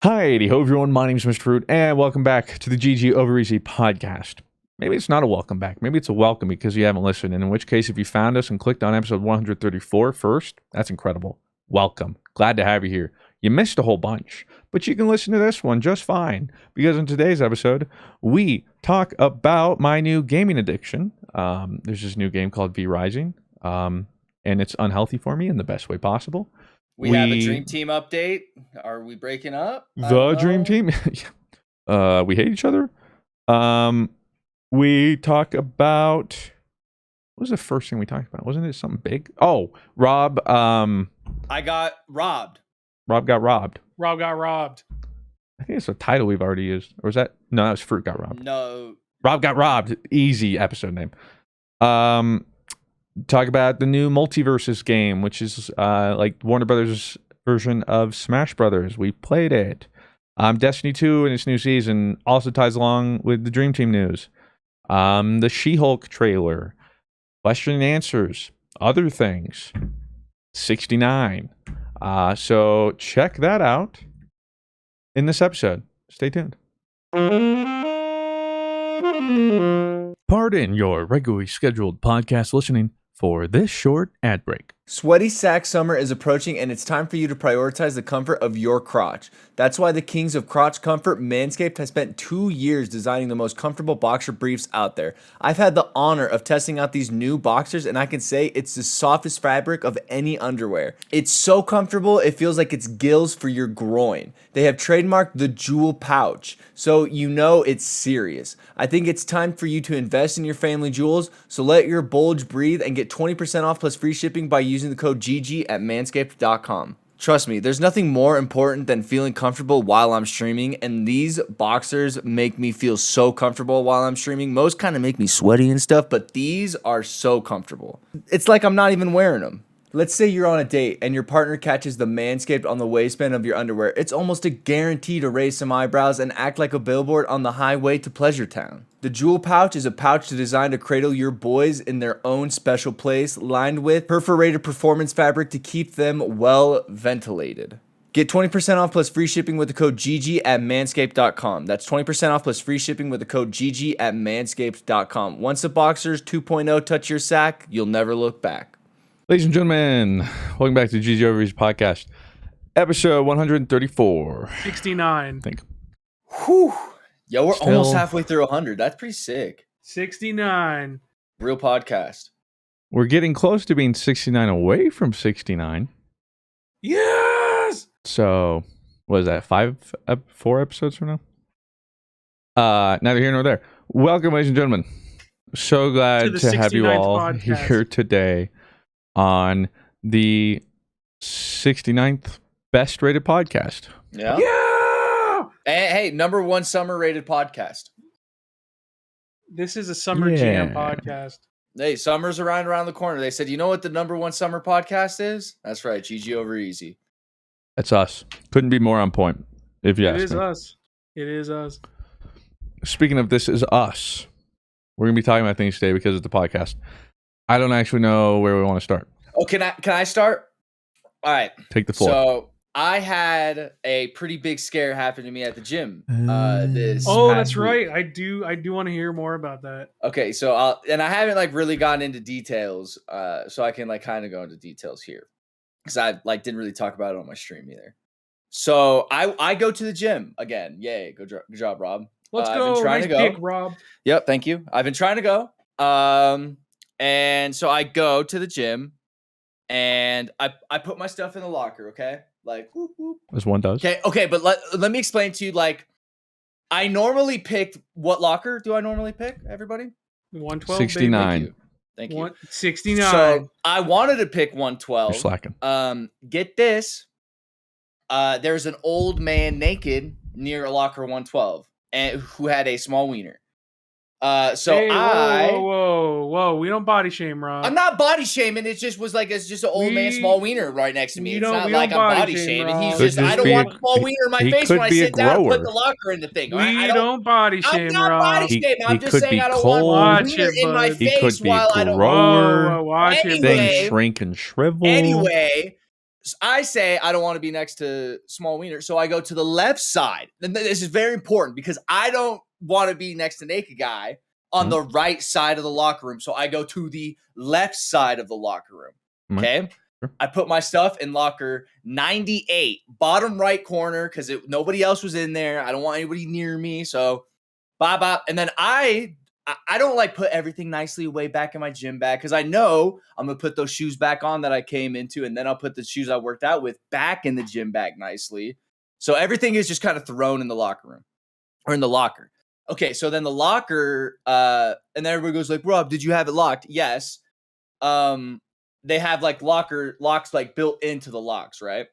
Hi, ho everyone. My name is Mr. Fruit, and welcome back to the GG Over Easy podcast. Maybe it's not a welcome back. Maybe it's a welcome because you haven't listened. And in which case, if you found us and clicked on episode 134 first, that's incredible. Welcome. Glad to have you here. You missed a whole bunch, but you can listen to this one just fine because in today's episode, we talk about my new gaming addiction. There's this new game called V Rising, and it's unhealthy for me in the best way possible. We have a dream team update. Are we breaking up? The dream team. We hate each other. We talk about, what was the first thing we talked about? Wasn't it something big? Oh, Rob. I got robbed. Rob got robbed. Rob got robbed. I think it's a title we've already used. Or was that? No, that was Fruit got robbed. No. Rob got robbed. Easy episode name. Talk about the new Multiversus game, which is like Warner Brothers version of Smash Brothers. We played it. Destiny 2 in its new season also ties along with the Dream Team news. The She-Hulk trailer, question and answers, other things. 69. So check that out in this episode. Stay tuned. Pardon your regularly scheduled podcast listening for this short ad break. Sweaty sack summer is approaching and it's time for you to prioritize the comfort of your crotch. That's why the kings of crotch comfort, Manscaped, has spent 2 years designing the most comfortable boxer briefs out there. I've had the honor of testing out these new boxers and I can say it's the softest fabric of any underwear. It's so comfortable it feels like it's gills for your groin. They have trademarked the jewel pouch, so you know it's serious. I think it's time for you to invest in your family jewels, so let your bulge breathe and get 20% off plus free shipping by using the code GG at manscaped.com. Trust me, there's nothing more important than feeling comfortable while I'm streaming, and these boxers make me feel so comfortable while I'm streaming. Most kind of make me sweaty and stuff, but these are so comfortable. It's like I'm not even wearing them. Let's say you're on a date and your partner catches the Manscaped on the waistband of your underwear. It's almost a guarantee to raise some eyebrows and act like a billboard on the highway to Pleasure Town. The Jewel Pouch is a pouch designed to cradle your boys in their own special place, lined with perforated performance fabric to keep them well ventilated. Get 20% off plus free shipping with the code GG at manscaped.com. That's 20% off plus free shipping with the code GG at manscaped.com. Once the Boxers 2.0 touch your sack, you'll never look back. Ladies and gentlemen, welcome back to GG Over Easy podcast, episode 134. 69. I think. Whew. Yo, we're Still almost halfway through 100. That's pretty sick. 69. Real podcast. We're getting close to being 69 away from 69. Yes! So, what is that, 4 episodes from now? Neither here nor there. Welcome, ladies and gentlemen. So glad to have you all podcast. here today on the 69th best rated podcast. Yeah. Yeah! Hey, number 1 summer rated podcast. This is a summer jam podcast. Hey, summer's around the corner. They said, you know what the number 1 summer podcast is? That's right, GG Over Easy. That's us. Couldn't be more on point, if you ask me. It is us. It is us. Speaking of this is us, we're going to be talking about things today because it's the podcast. I don't actually know where we want to start. Oh, can I start? All right. Take the floor. So I had a pretty big scare happen to me at the gym. That's week. Right. I do want to hear more about that. Okay, so I haven't like really gotten into details, so I can like kind of go into details here because I like didn't really talk about it on my stream either. So I go to the gym again. Yay! Good job, Rob. Let's I've go. been trying Nice to go. pick, Rob. Yep, thank you. I've been trying to go. And so I go to the gym, and I put my stuff in the locker. Okay, like whoop, whoop. As one does. Okay, but let me explain to you. Like, I normally pick what locker do I normally pick? Everybody, 112. 69. Thank you. 69. So I wanted to pick 112. You're slacking. Get this. There's an old man naked near locker 112, and who had a small wiener. Whoa. We don't body shame, Rob. I'm not body shaming. It just was like, it's just an old man, small wiener right next to me. It's not like I'm body shaming. He's Could just, I don't be want a small wiener in my face when I sit down and put the locker in the thing. We don't body shame, I'm not Rob. body shaming. I'm just could saying be I don't cold. want a wiener in my He could face be while I don't. grower. Watch it, Anyway, Things shrink and shrivel. Anyway, I say I don't want to be next to small wiener, so I go to the left side. And this is very important because I don't want to be next to naked guy on the right side of the locker room. So I go to the left side of the locker room. Okay. Sure. I put my stuff in locker 98, bottom right corner, because nobody else was in there. I don't want anybody near me. So bop. And then I don't like put everything nicely way back in my gym bag because I know I'm going to put those shoes back on that I came into, and then I'll put the shoes I worked out with back in the gym bag nicely. So everything is just kind of thrown in the locker room or in the locker. Okay, so then the locker, and then everybody goes like, Rob, did you have it locked? Yes. They have like locks like built into the locks, right?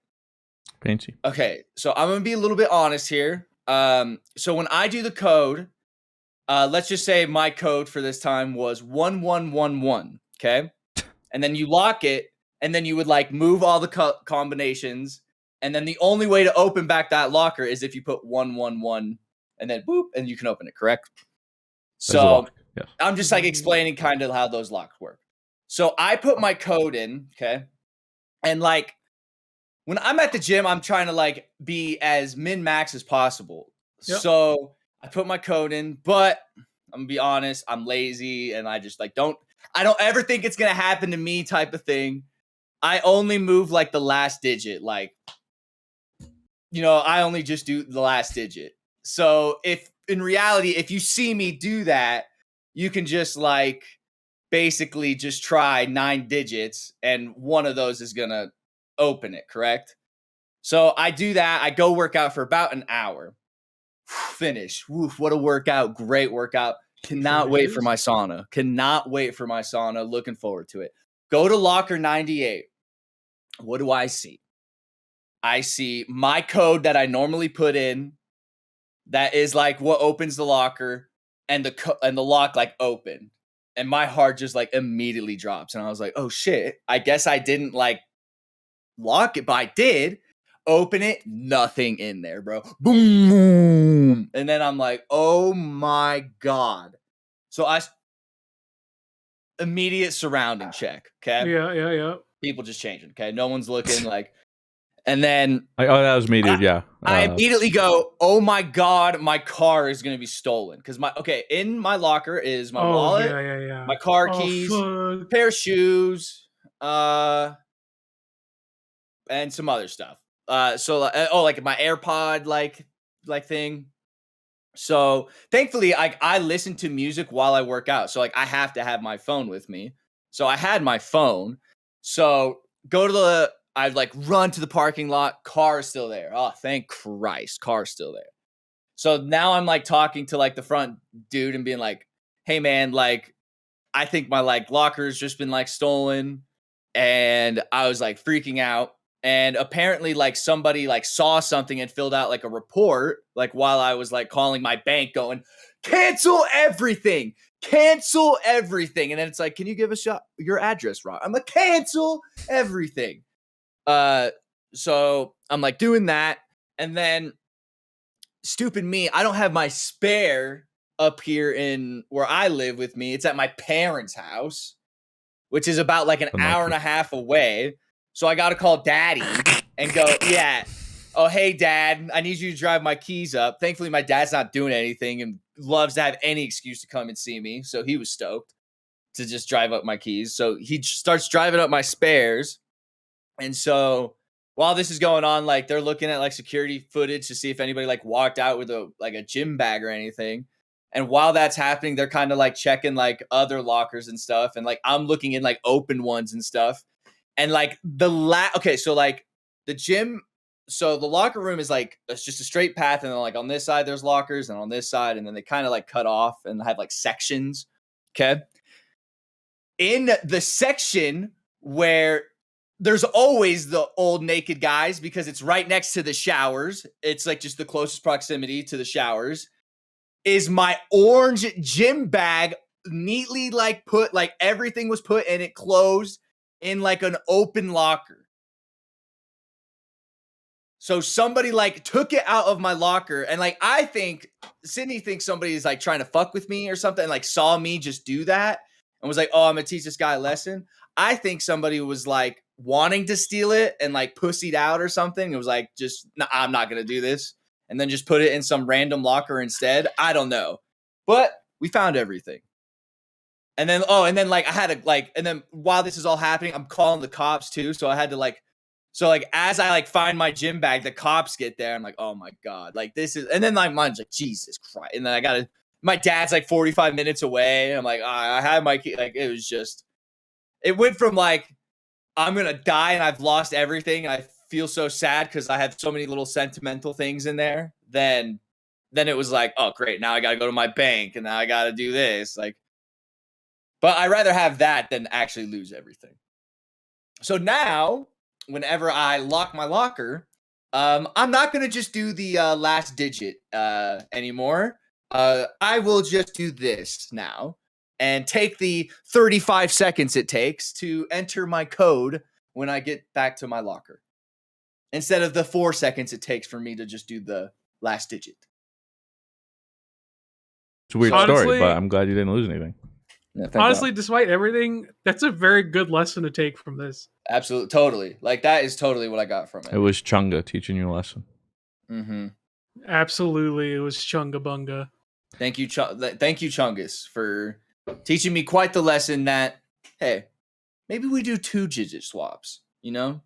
Fancy. Okay, so I'm going to be a little bit honest here. So when I do the code, let's just say my code for this time was 1111. Okay. And then you lock it, and then you would like move all the combinations. And then the only way to open back that locker is if you put 111 and then boop, and you can open it, correct? So yes. I'm just like explaining kind of how those locks work. So I put my code in. Okay. And like when I'm at the gym, I'm trying to like be as min-max as possible. Yep. So I put my code in, but I'm gonna be honest, I'm lazy and I just like I don't ever think it's gonna happen to me type of thing. I only move like the last digit, like, I only just do the last digit. So if in reality, if you see me do that, you can just like basically just try 9 digits and one of those is gonna open it, correct? So I do that, I go work out for about an hour. Finish. Woof, what a workout. Great workout. Cannot wait for my sauna. Looking forward to it. Go to locker 98. What do I see? I see my code that I normally put in. That is like what opens the locker, and the lock like opened. And my heart just like immediately drops. And I was like, oh shit. I guess I didn't like lock it, but I did. Open it, nothing in there, bro. Boom. And then I'm like, oh my God. So immediate surrounding check. Okay. Yeah. People just changing. Okay. No one's looking like, and then. That was me, dude. Yeah. I immediately go, oh my God, my car is going to be stolen. Cause in my locker is my wallet, my car keys, pair of shoes, and some other stuff. Like my AirPod like thing. So thankfully I listen to music while I work out. So like I have to have my phone with me. So I had my phone. So I like run to the parking lot. Car is still there. Oh, thank Christ. Car's still there. So now I'm like talking to like the front dude and being like, hey man, like I think my like locker's just been like stolen. And I was like freaking out. And apparently like somebody like saw something and filled out like a report, like while I was like calling my bank going, cancel everything. And then it's like, can you give us your address, Rob? I'm like, cancel everything. So I'm like doing that. And then stupid me, I don't have my spare up here in where I live with me. It's at my parents' house, which is about like an hour and a half away. So I got to call daddy and go, yeah. Oh, hey, dad, I need you to drive my keys up. Thankfully, my dad's not doing anything and loves to have any excuse to come and see me. So he was stoked to just drive up my keys. So he starts driving up my spares. And so while this is going on, like they're looking at like security footage to see if anybody like walked out with a gym bag or anything. And while that's happening, they're kind of like checking like other lockers and stuff. And like I'm looking in like open ones and stuff. And like so like the gym, so the locker room is like, it's just a straight path. And then like on this side, there's lockers, and on this side, and then they kind of like cut off and have like sections. Okay. In the section where there's always the old naked guys, because it's right next to the showers. It's like just the closest proximity to the showers, is my orange gym bag neatly like put, like everything was put and it closed in like an open locker. So somebody like took it out of my locker, and like I think Sydney thinks somebody is like trying to fuck with me or something, and like saw me just do that and was like, oh, I'm gonna teach this guy a lesson. I think somebody was like wanting to steal it and like pussied out or something. It was like, just, nah, I'm not going to do this. And then just put it in some random locker instead. I don't know. But we found everything. And then, like I had to like, and then while this is all happening, I'm calling the cops too. So I had to like, as I like find my gym bag, the cops get there. I'm like, oh my God, like this is, and then like mine's like, Jesus Christ. And then my dad's like 45 minutes away. I'm like, I had my key. Like, it was just, it went from like, I'm going to die and I've lost everything. I feel so sad because I have so many little sentimental things in there. Then it was like, oh great. Now I got to go to my bank and now I got to do this. Like, but I'd rather have that than actually lose everything. So now, whenever I lock my locker, I'm not going to just do the last digit anymore. I will just do this now and take the 35 seconds it takes to enter my code when I get back to my locker, instead of the 4 seconds it takes for me to just do the last digit. It's a weird story, but I'm glad you didn't lose anything. Yeah, honestly, despite everything, that's a very good lesson to take from this. Absolutely, totally. Like that is totally what I got from it. It was Chunga teaching you a lesson. Mm-hmm. Absolutely, it was Chunga Bunga. Thank you, Chungus, for teaching me quite the lesson that, hey, maybe we do 2-digit swaps, you know?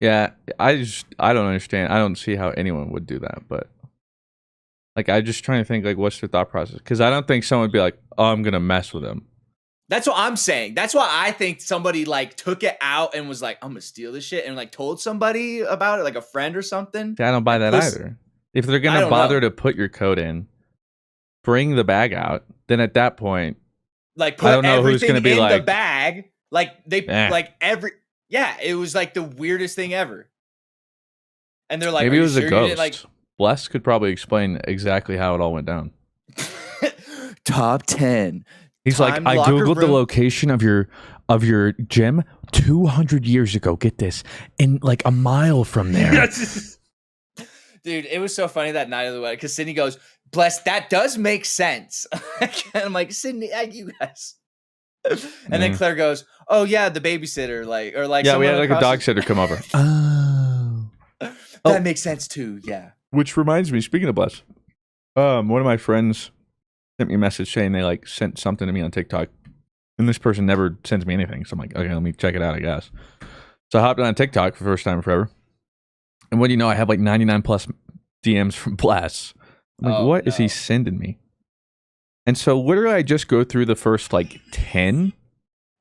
Yeah, I don't understand. I don't see how anyone would do that, but like, I'm just trying to think, like, what's their thought process? Because I don't think someone would be like, oh, I'm going to mess with him. That's what I'm saying. That's why I think somebody, like, took it out and was like, I'm going to steal this shit, and, like, told somebody about it, like a friend or something. I don't buy that either. If they're going to bother to put your code in, bring the bag out, then at that point, like, put I don't know who's going to be in like, the bag. Like, they, like, it was, like, the weirdest thing ever. And they're like, maybe it was sure a ghost. Like, Bless could probably explain exactly how it all went down. Top 10. He's like, I googled the location of your gym 200 years ago. Get this, in like a mile from there. Dude, it was so funny that night of the wedding because Sydney goes, Bless, that does make sense. And I'm like, Sydney, you guys. And then Claire goes, oh yeah, the babysitter, yeah, we had like a dog sitter come over. That makes sense too. Yeah. Which reminds me, speaking of Bless, one of my friends sent me a message saying they like sent something to me on TikTok, and this person never sends me anything. So I'm like, okay, let me check it out, I guess. So I hopped on TikTok for the first time forever, and what do you know? I have like 99 plus DMs from Bless. I'm like, what is he sending me? And so literally, I just go through the first like 10.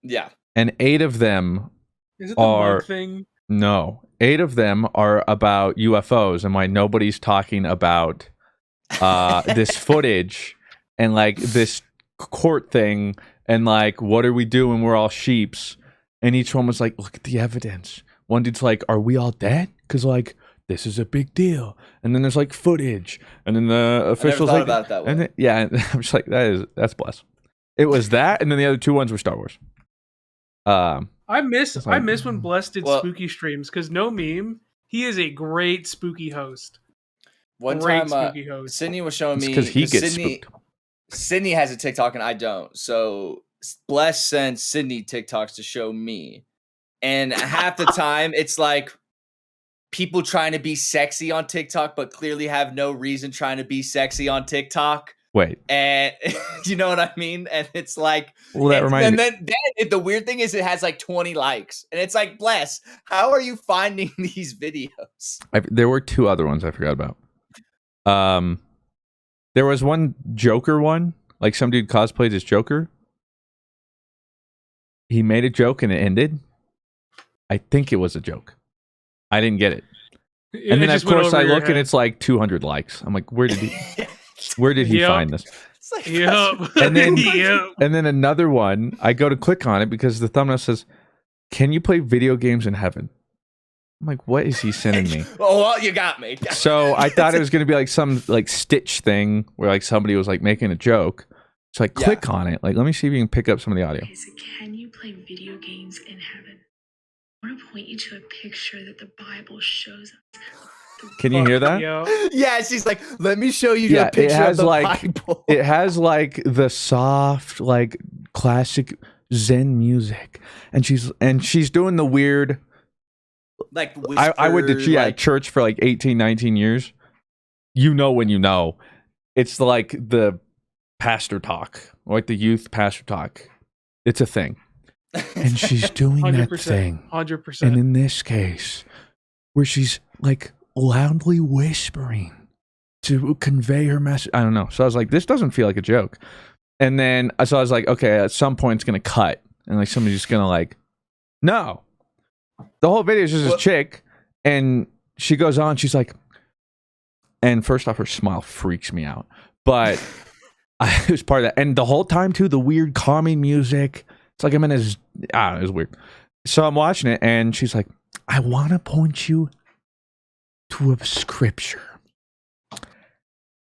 Yeah. And 8 of them is it the monk thing? No. 8 of them are about UFOs and why nobody's talking about this footage and like this court thing and like what are we doing? We're all sheeps. And each one was like, look at the evidence. One dude's like, are we all dead? Because like this is a big deal. And then there's like footage. And then the officials like about it that way. And then, yeah, and I'm just like, that's Bless. It was that, and then the other 2 ones were Star Wars. I miss when Bless did spooky streams because no meme, he is a great spooky host. One time, Sydney was showing me because he gets spooked. Sydney has a TikTok and I don't, so Bless sends Sydney TikToks to show me, and half the time it's like people trying to be sexy on TikTok, but clearly have no reason trying to be sexy on TikTok. Wait. And you know what I mean? And it's like, well, that reminds me. And then the weird thing is it has like 20 likes. And it's like, Bless, how are you finding these videos? There were 2 other ones I forgot about. There was one Joker one. Like some dude cosplayed as Joker. He made a joke and it ended. I think it was a joke. I didn't get it. And then of course I look and it's like 200 likes. I'm like, where did he find this? Like, and then another one, I go to click on it because the thumbnail says, can you play video games in heaven? I'm like, what is he sending me? Oh, well, you got me. So I thought it was going to be like some like Stitch thing where like somebody was like making a joke. So I click on it. Like, let me see if you can pick up some of the audio. Okay, so can you play video games in heaven? I want to point you to a picture that the Bible shows us. Can you hear that? Yeah, she's like, let me show you a picture of the Bible. It has like the soft, like classic Zen music, and she's doing the weird. Like whisper, I went to church for like 18, 19 years. You know when you know. It's like the pastor talk, or like the youth pastor talk. It's a thing. And she's doing that thing. 100%. And in this case, where she's like loudly whispering to convey her message. I don't know. So I was like, this doesn't feel like a joke. And then, so I was like, okay, at some point it's going to cut. And like somebody's just going to like, no. The whole video is just this chick. And she goes on, she's like, and first off, her smile freaks me out. But it was part of that. And the whole time too, the weird calming music. It's like I'm in his, I don't know, it was weird. So I'm watching it and she's like, I want to point you to a scripture.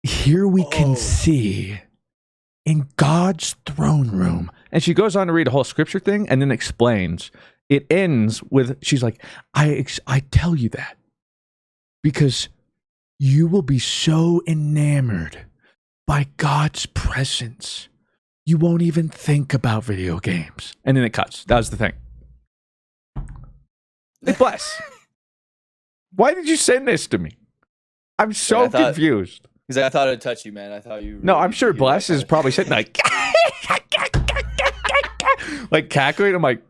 Here we can see in God's throne room. And she goes on to read a whole scripture thing and then explains. It ends with, she's like, I tell you that because you will be so enamored by God's presence. You won't even think about video games. And then it cuts. That was the thing. Bless. Why did you send this to me? I'm so confused. Because I thought it'd touch you, man. I thought you. No, I'm sure Bless is probably sitting like, like cackling. I'm like,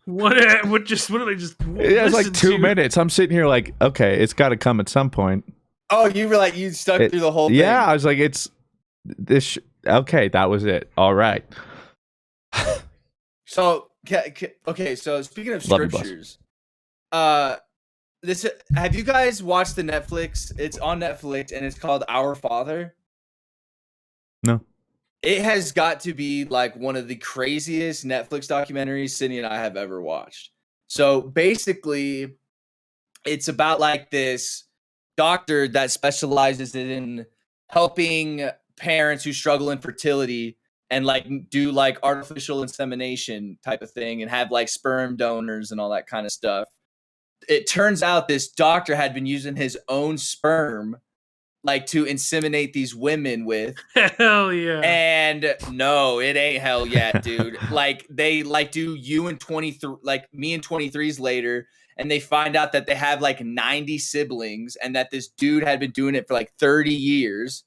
what did they just? It was like 2 minutes. I'm sitting here like, okay, it's got to come at some point. Oh, you were like, you stuck through the whole thing. Yeah, I was like, it's this. Okay, that was it. All right. So, okay. So speaking of scriptures, have you guys watched the Netflix? It's on Netflix and it's called Our Father. No. It has got to be like one of the craziest Netflix documentaries Sydney and I have ever watched. So basically, it's about like this doctor that specializes in helping parents who struggle in fertility and like do like artificial insemination type of thing and have like sperm donors and all that kind of stuff. It turns out this doctor had been using his own sperm like to inseminate these women with. Hell yeah. And no, it ain't hell yet, dude. Like they like do you and 23, like me and 23s later, and they find out that they have like 90 siblings and that this dude had been doing it for like 30 years.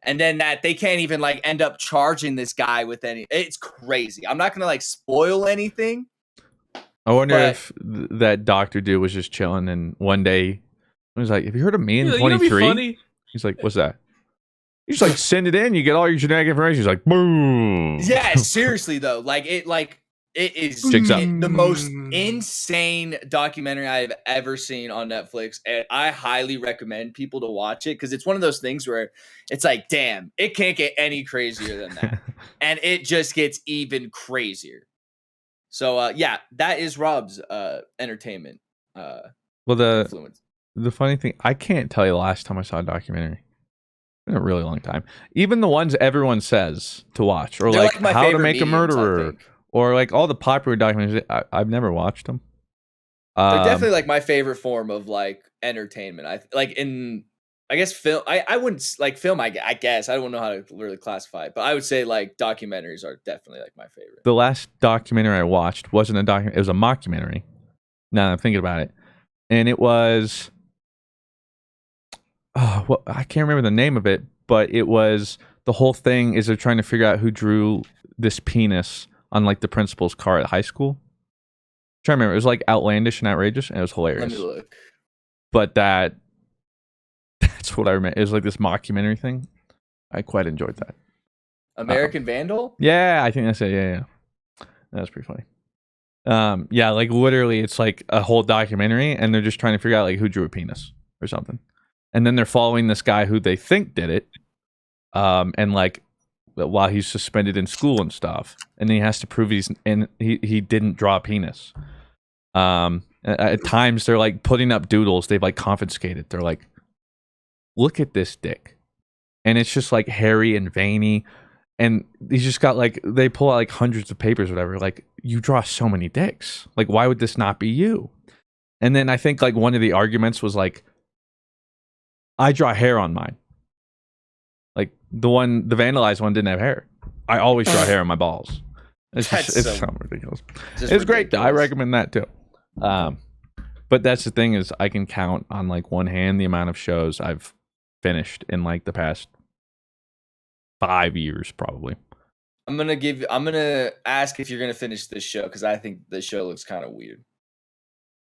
And then that they can't even like end up charging this guy with any. It's crazy. I'm not going to like spoil anything. I wonder if that doctor dude was just chilling and one day he was like, have you heard of me in 23? He's like, what's that? You just like send it in, you get all your genetic information. He's like, boom. Yeah, seriously though. Like it is the most insane documentary I've ever seen on Netflix. And I highly recommend people to watch it because it's one of those things where it's like, damn, it can't get any crazier than that. And it just gets even crazier. So yeah, that is Rob's entertainment influence. The funny thing, I can't tell you the last time I saw a documentary. It's been a really long time. Even the ones everyone says to watch, or like How to Make a Murderer, or like all the popular documentaries. I've never watched them. They're definitely like my favorite form of like entertainment. I guess film. I wouldn't like film. I guess I don't know how to really classify it, but I would say like documentaries are definitely like my favorite. The last documentary I watched wasn't a documentary; it was a mockumentary. Now that I'm thinking about it, and it was, well, I can't remember the name of it, but it was the whole thing is they're trying to figure out who drew this penis on like the principal's car at high school. I'm trying to remember, it was like outlandish and outrageous, and it was hilarious. Let me look. But that's what I remember. It was like this mockumentary thing. I quite enjoyed that. American Vandal? Yeah, I think that's it. Yeah. That was pretty funny. Yeah, like literally it's like a whole documentary and they're just trying to figure out like who drew a penis or something. And then they're following this guy who they think did it. And like while he's suspended in school and stuff. And then he has to prove he didn't draw a penis. At times they're like putting up doodles they've like confiscated. They're like, look at this dick. And it's just like hairy and veiny. And he's just got like, they pull out like hundreds of papers or whatever. Like, you draw so many dicks. Like, why would this not be you? And then I think like one of the arguments was like, I draw hair on mine. Like the vandalized one didn't have hair. I always draw hair on my balls. It's so ridiculous. It's great though. I recommend that too. But that's the thing is I can count on like one hand the amount of shows I've finished in like the past 5 years probably. I'm gonna ask if you're gonna finish this show because I think the show looks kind of weird.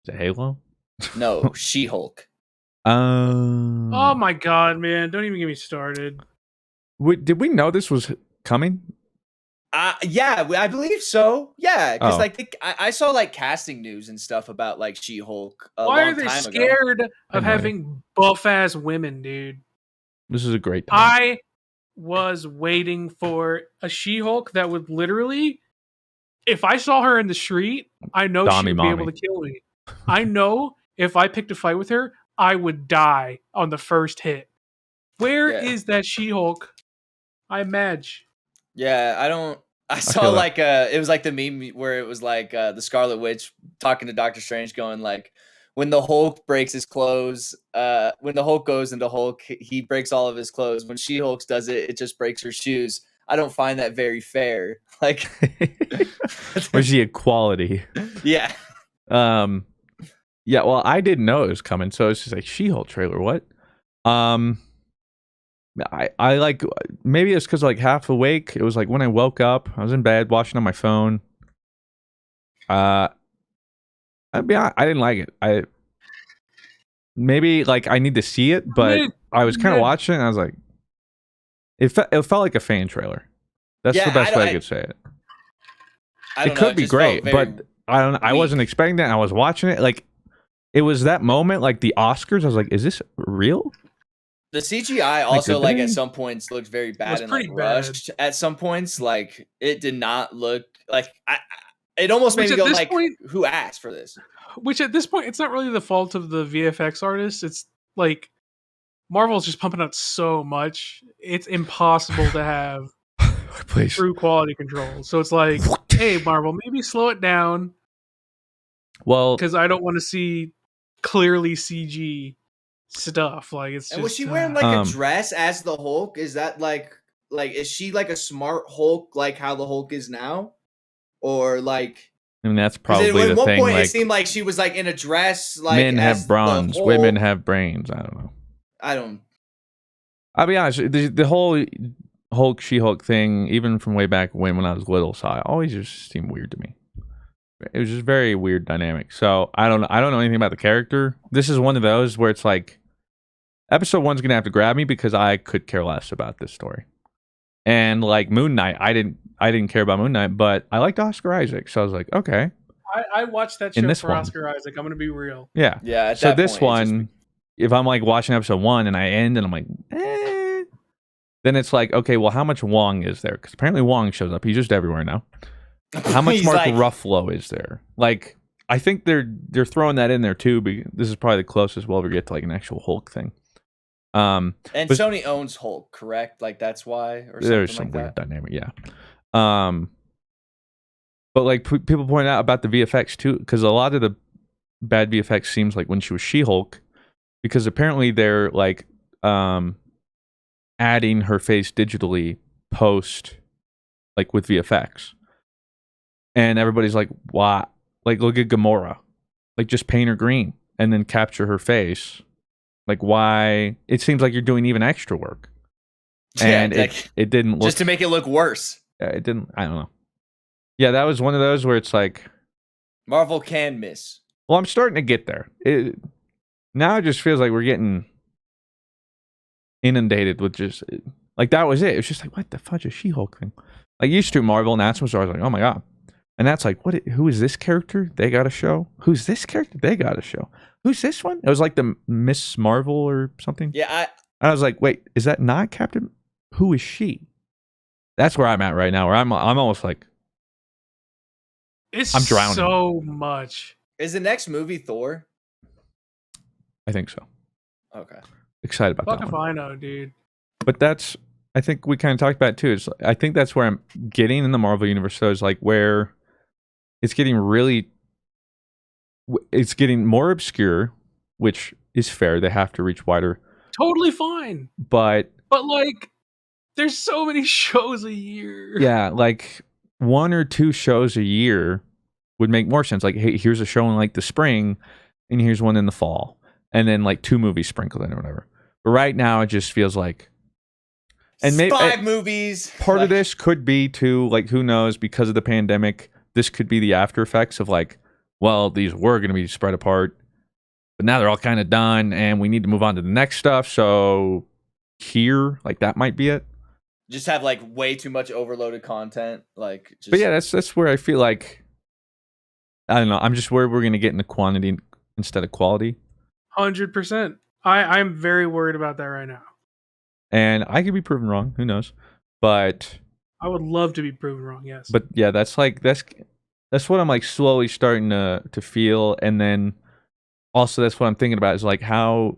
Is it Halo? No, She-Hulk. Oh my god, man! Don't even get me started. Did we know this was coming? Yeah, I believe so. Yeah, because I saw like casting news and stuff about like She-Hulk. Why are they scared of having buff ass women, dude? This is a great time. I was waiting for a She-Hulk that would literally, if I saw her in the street, I know she would be able to kill me. I know if I picked a fight with her, I would die on the first hit. Where is that She-Hulk? I imagine. Yeah, I saw like it was like the meme where it was like the Scarlet Witch talking to Doctor Strange going like, when the Hulk breaks his clothes, when the Hulk goes into Hulk, he breaks all of his clothes. When She-Hulk does it, it just breaks her shoes. I don't find that very fair. Like, where's the equality? Yeah. Yeah, well, I didn't know it was coming, so it's just like She-Hulk trailer. What? I like, maybe it's because like half awake. It was like when I woke up, I was in bed watching on my phone. I'd be honest, I didn't like it. Maybe like I need to see it, but I was kind of watching it and I was like, it felt like a fan trailer. That's the best way I could say it. It could be great, but I wasn't expecting that. And I was watching it like it was that moment, like the Oscars. I was like, is this real? The CGI also like at some points looked very bad and like rushed. At some points, like it did not look like it almost made me go like, who asked for this? Which at this point, it's not really the fault of the VFX artists. It's like Marvel's just pumping out so much. It's impossible to have true quality control. So it's like, hey, Marvel, maybe slow it down. Well, because I don't want to see clearly CG stuff. Like it's. And was she wearing like a dress as the Hulk? Is that like is she like a smart Hulk, like how the Hulk is now, or like? I mean, that's probably the thing. At one point, it seemed like she was like in a dress. Like men have bronze, women have brains. I don't know. I'll be honest. The whole Hulk, She-Hulk thing, even from way back when I was little, so it always just seemed weird to me. It was just very weird dynamic. So I don't know anything about the character. This is one of those where it's like, episode 1's gonna have to grab me because I could care less about this story. And like Moon Knight, I didn't care about Moon Knight, but I liked Oscar Isaac, so I was like, okay. I watched that show for Oscar Isaac. I'm gonna be real. Yeah. Yeah. So this one, if I'm like watching episode 1 and I end and I'm like, then it's like, okay, well, how much Wong is there? Because apparently Wong shows up. He's just everywhere now. How much Mark Ruffalo is there? Like, I think they're throwing that in there too. Because this is probably the closest we'll ever get to like an actual Hulk thing. And Sony owns Hulk, correct? Like that's why, or there's some weird dynamic, yeah. But like people point out about the VFX too, because a lot of the bad VFX seems like when she was She-Hulk, because apparently they're like adding her face digitally post, like with VFX. And everybody's like, why? Like, look at Gamora. Like, just paint her green and then capture her face. Like, why? It seems like you're doing even extra work. And it didn't look... Just to make it look worse. It didn't... I don't know. Yeah, that was one of those where it's like... Marvel can miss. Well, I'm starting to get there. Now it just feels like we're getting inundated with just... Like, that was it. It was just like, what the fudge is She-Hulk thing? Like, used to Marvel announcements, I was like, oh my god. And that's like, what? Who is this character? They got a show. Who's this character? They got a show. Who's this one? It was like the Miss Marvel or something. Yeah, I was like, wait, is that not Captain? Who is she? That's where I'm at right now. Where I'm almost like, I'm drowning. So much. Is the next movie Thor? I think so. Okay. Excited about that. Fuck if I know, dude. But that's, I think we kind of talked about it too. I think that's where I'm getting in the Marvel universe. So it's like where it's getting more obscure, which is fair. They have to reach wider. Totally fine. But like, there's so many shows a year. Yeah, like 1 or 2 shows a year would make more sense. Like, hey, here's a show in like the spring, and here's one in the fall, and then like 2 movies sprinkled in or whatever. But right now, it just feels like, and maybe 5 movies. Part of this could be too, like, who knows, because of the pandemic, this could be the after effects of like, well, these were going to be spread apart, but now they're all kind of done, and we need to move on to the next stuff. So here, like, that might be it. Just have like way too much overloaded content, like. Just... But yeah, that's where I feel like, I don't know. I'm just worried we're going to get into quantity instead of quality. 100%. I'm very worried about that right now. And I could be proven wrong. Who knows? But I would love to be proven wrong. Yes. But yeah, that's what I'm like slowly starting to feel. And then also that's what I'm thinking about is like how,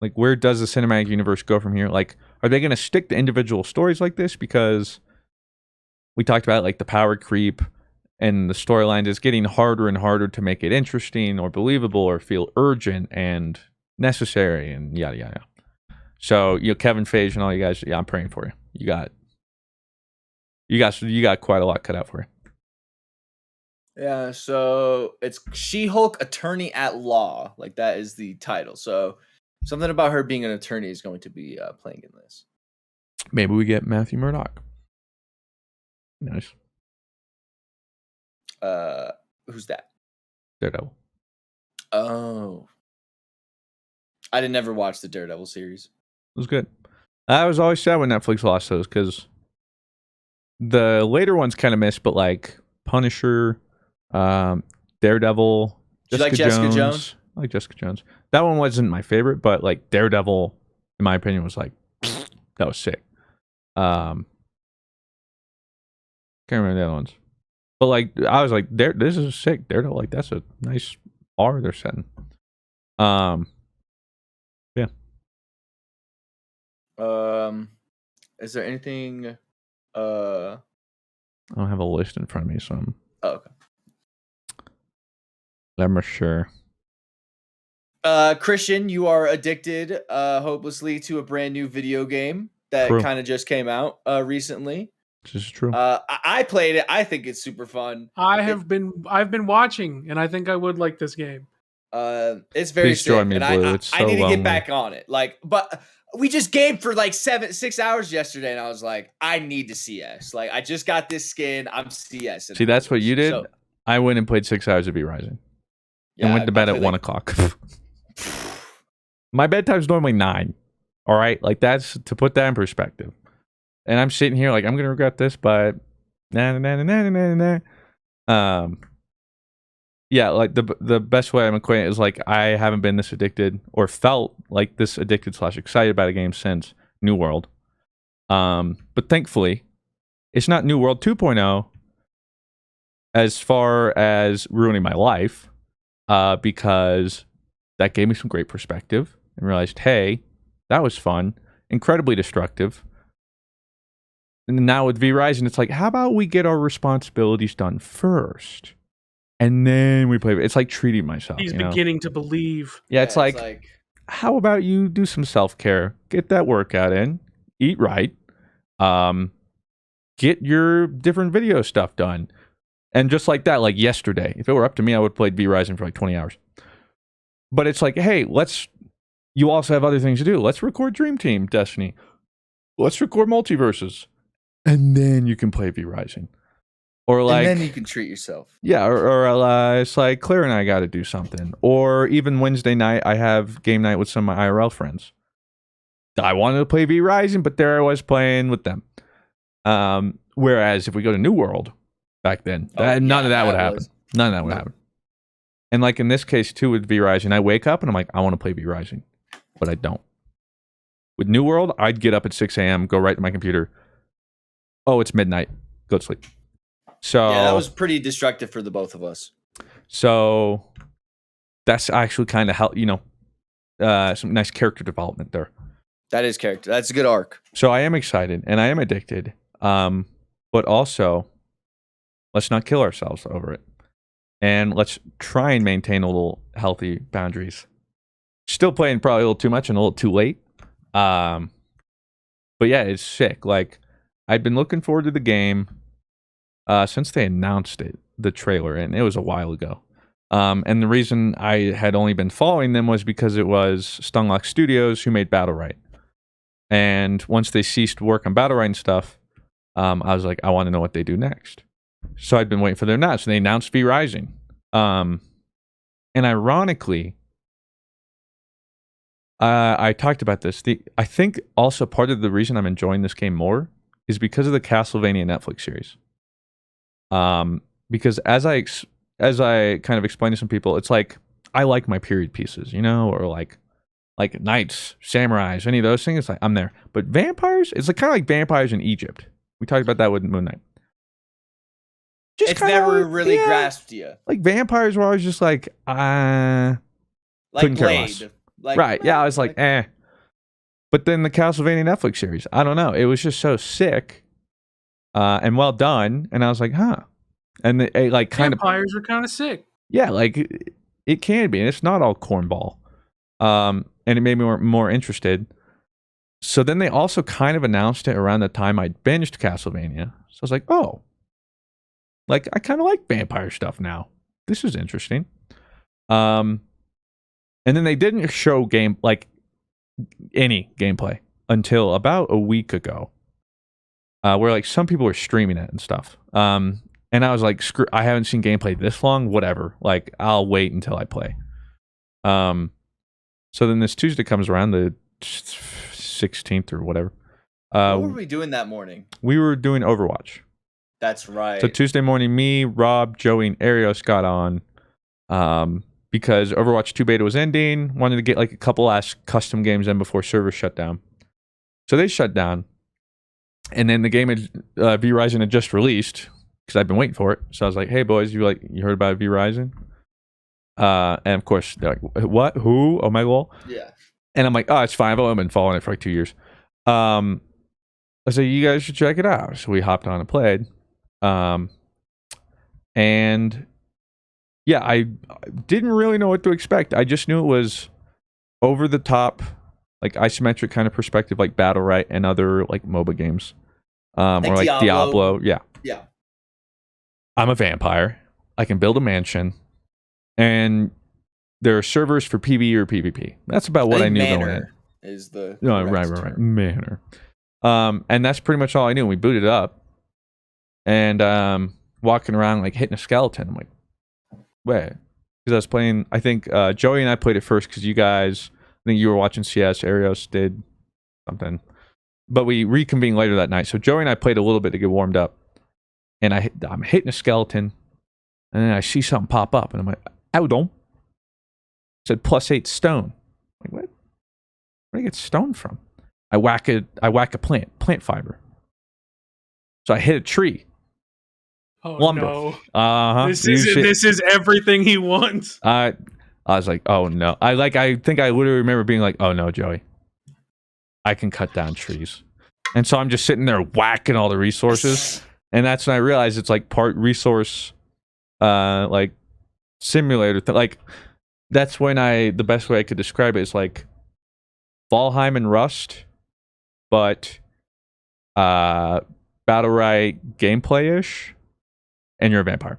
like, where does the cinematic universe go from here? Like, are they going to stick to individual stories like this? Because we talked about like the power creep and the storyline is getting harder and harder to make it interesting or believable or feel urgent and necessary and yada yada. So, you know, Kevin Feige and all you guys, yeah, I'm praying for you. You got quite a lot cut out for you. Yeah, so it's She-Hulk Attorney at Law. Like, that is the title. So something about her being an attorney is going to be playing in this. Maybe we get Matthew Murdock. Nice. Who's that? Daredevil. Oh. I didn't ever watch the Daredevil series. It was good. I was always sad when Netflix lost those because the later ones kind of missed, but like Punisher, Daredevil, Jessica Jones? I like Jessica Jones. That one wasn't my favorite, but like Daredevil, in my opinion, was like, that was sick. Can't remember the other ones. But like, I was like, this is sick. Daredevil, like, that's a nice bar they're setting. Yeah. Is there anything? I don't have a list in front of me, so I'm. Oh, okay. I'm sure. Christian, you are addicted hopelessly to a brand new video game that kind of just came out recently. This is true. I played it. I think it's super fun. I've been watching, and I think I would like this game. It's very Please join me, and Blue. It's so I need to lonely. get back on it. Like, but we just gamed for like 6 hours yesterday, and I was like, I need to CS. Like, I just got this skin. I'm CS. See, that's what you did. So, I went and played 6 hours of V-Rising. And went to bed at 1 o'clock. My bedtime's normally 9. All right, like that's to put that in perspective. And I'm sitting here like I'm gonna regret this, but yeah, like the best way I'm acquainted is like I haven't been this addicted or felt like this addicted / excited about a game since New World. But thankfully, it's not New World 2.0 as far as ruining my life. Because that gave me some great perspective and realized, hey, that was fun, incredibly destructive. And now with V-Rising, it's like, how about we get our responsibilities done first? And then we play. It's like treating myself. He's beginning to believe. Yeah, it's like, how about you do some self-care? Get that workout in. Eat right. Get your different video stuff done. And just like that, like yesterday, if it were up to me, I would play V-Rising for like 20 hours. But it's like, hey, you also have other things to do. Let's record Dream Team Destiny. Let's record Multiversus. And then you can play V-Rising. Or like, and then you can treat yourself. Yeah, or it's like Claire and I got to do something. Or even Wednesday night, I have game night with some of my IRL friends. I wanted to play V-Rising, but there I was playing with them. Whereas if we go to New World, back then, none of that would happen. None of that would happen. And like in this case too with V-Rising, I wake up and I'm like, I want to play V-Rising, but I don't. With New World, I'd get up at 6 a.m., go right to my computer. Oh, it's midnight. Go to sleep. So yeah, that was pretty destructive for the both of us. So that's actually kind of how, some nice character development there. That is character. That's a good arc. So I am excited and I am addicted. But also, let's not kill ourselves over it. And let's try and maintain a little healthy boundaries. Still playing probably a little too much and a little too late. But yeah, it's sick. Like, I'd been looking forward to the game since they announced it, the trailer, and it was a while ago. And the reason I had only been following them was because it was Stunlock Studios who made Battlerite. And once they ceased work on Battlerite and stuff, I was like, I want to know what they do next. So I'd been waiting for their announcement. So they announced V Rising. And ironically, I talked about this. I think also part of the reason I'm enjoying this game more is because of the Castlevania Netflix series. Because as I kind of explained to some people, it's like I like my period pieces, you know, or like knights, samurais, any of those things. It's like I'm there. But vampires, it's like kind of like vampires in Egypt. We talked about that with Moon Knight. It's never really grasped you. Like vampires were always just like couldn't care less. Like, right. Yeah, I was like, eh. But then the Castlevania Netflix series, I don't know. It was just so sick and well done. And I was like, huh. And it like kind of... Vampires are kind of sick. Yeah, like it can be. And it's not all cornball. And it made me more interested. So then they also kind of announced it around the time I binged Castlevania. So I was like, oh. Like, I kind of like vampire stuff now. This is interesting. And then they didn't show any gameplay until about a week ago, where like some people were streaming it and stuff. And I was like, screw, I haven't seen gameplay this long, whatever. Like, I'll wait until I play. So then this Tuesday comes around, the 16th or whatever. What were we doing that morning? We were doing Overwatch. That's right. So Tuesday morning, me, Rob, Joey, and Arios got on because Overwatch 2 beta was ending. Wanted to get like a couple last custom games in before servers shut down. So they shut down. And then the game had, V Rising had just released because I've been waiting for it. So I was like, hey, boys, you heard about V Rising? And of course, they're like, what? Who? Oh, my God. Yeah. And I'm like, oh, it's fine. I've only been following it for like 2 years. I said, you guys should check it out. So we hopped on and played. And yeah, I didn't really know what to expect. I just knew it was over the top, like isometric kind of perspective, like Battlerite and other like MOBA games, or like Diablo. Yeah. Yeah. I'm a vampire. I can build a mansion, and there are servers for PvE or PvP. That's about what I knew going in. Is the right. Manor. And that's pretty much all I knew. We booted it up. And walking around like hitting a skeleton. I'm like, wait. Because I was playing, I think Joey and I played it first because you guys, I think you were watching CS, Arios did something. But we reconvened later that night. So Joey and I played a little bit to get warmed up. And I'm hitting a skeleton. And then I see something pop up. And I'm like, Oudon. It said +8 stone. I'm like, what? Where do I get stone from? I whack a plant fiber. So I hit a tree. Oh, lumber. No. This is everything he wants. I was like, oh no. I think I literally remember being like, oh no, Joey. I can cut down trees. And so I'm just sitting there whacking all the resources. And that's when I realized it's like part resource like simulator. Like that's when the best way I could describe it is like Valheim and Rust, but Battlerite gameplay-ish. And you're a vampire.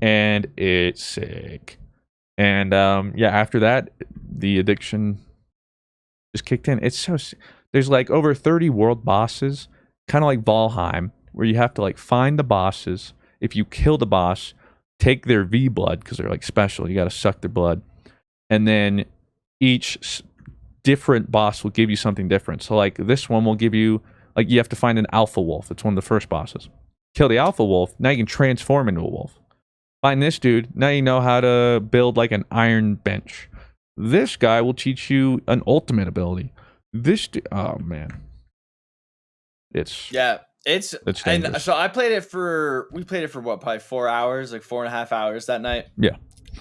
And it's sick. And yeah, after that, the addiction just kicked in. It's so... There's like over 30 world bosses, kind of like Valheim, where you have to like find the bosses. If you kill the boss, take their V blood, because they're like special. You got to suck their blood. And then each different boss will give you something different. So like this one will give you... Like you have to find an alpha wolf. It's one of the first bosses. Kill the alpha wolf, now you can transform into a wolf. Find this dude, now you know how to build like an iron bench. This guy will teach you an ultimate ability. Oh man. It's dangerous. And so we played it for what, probably 4 hours, like 4.5 hours that night. Yeah.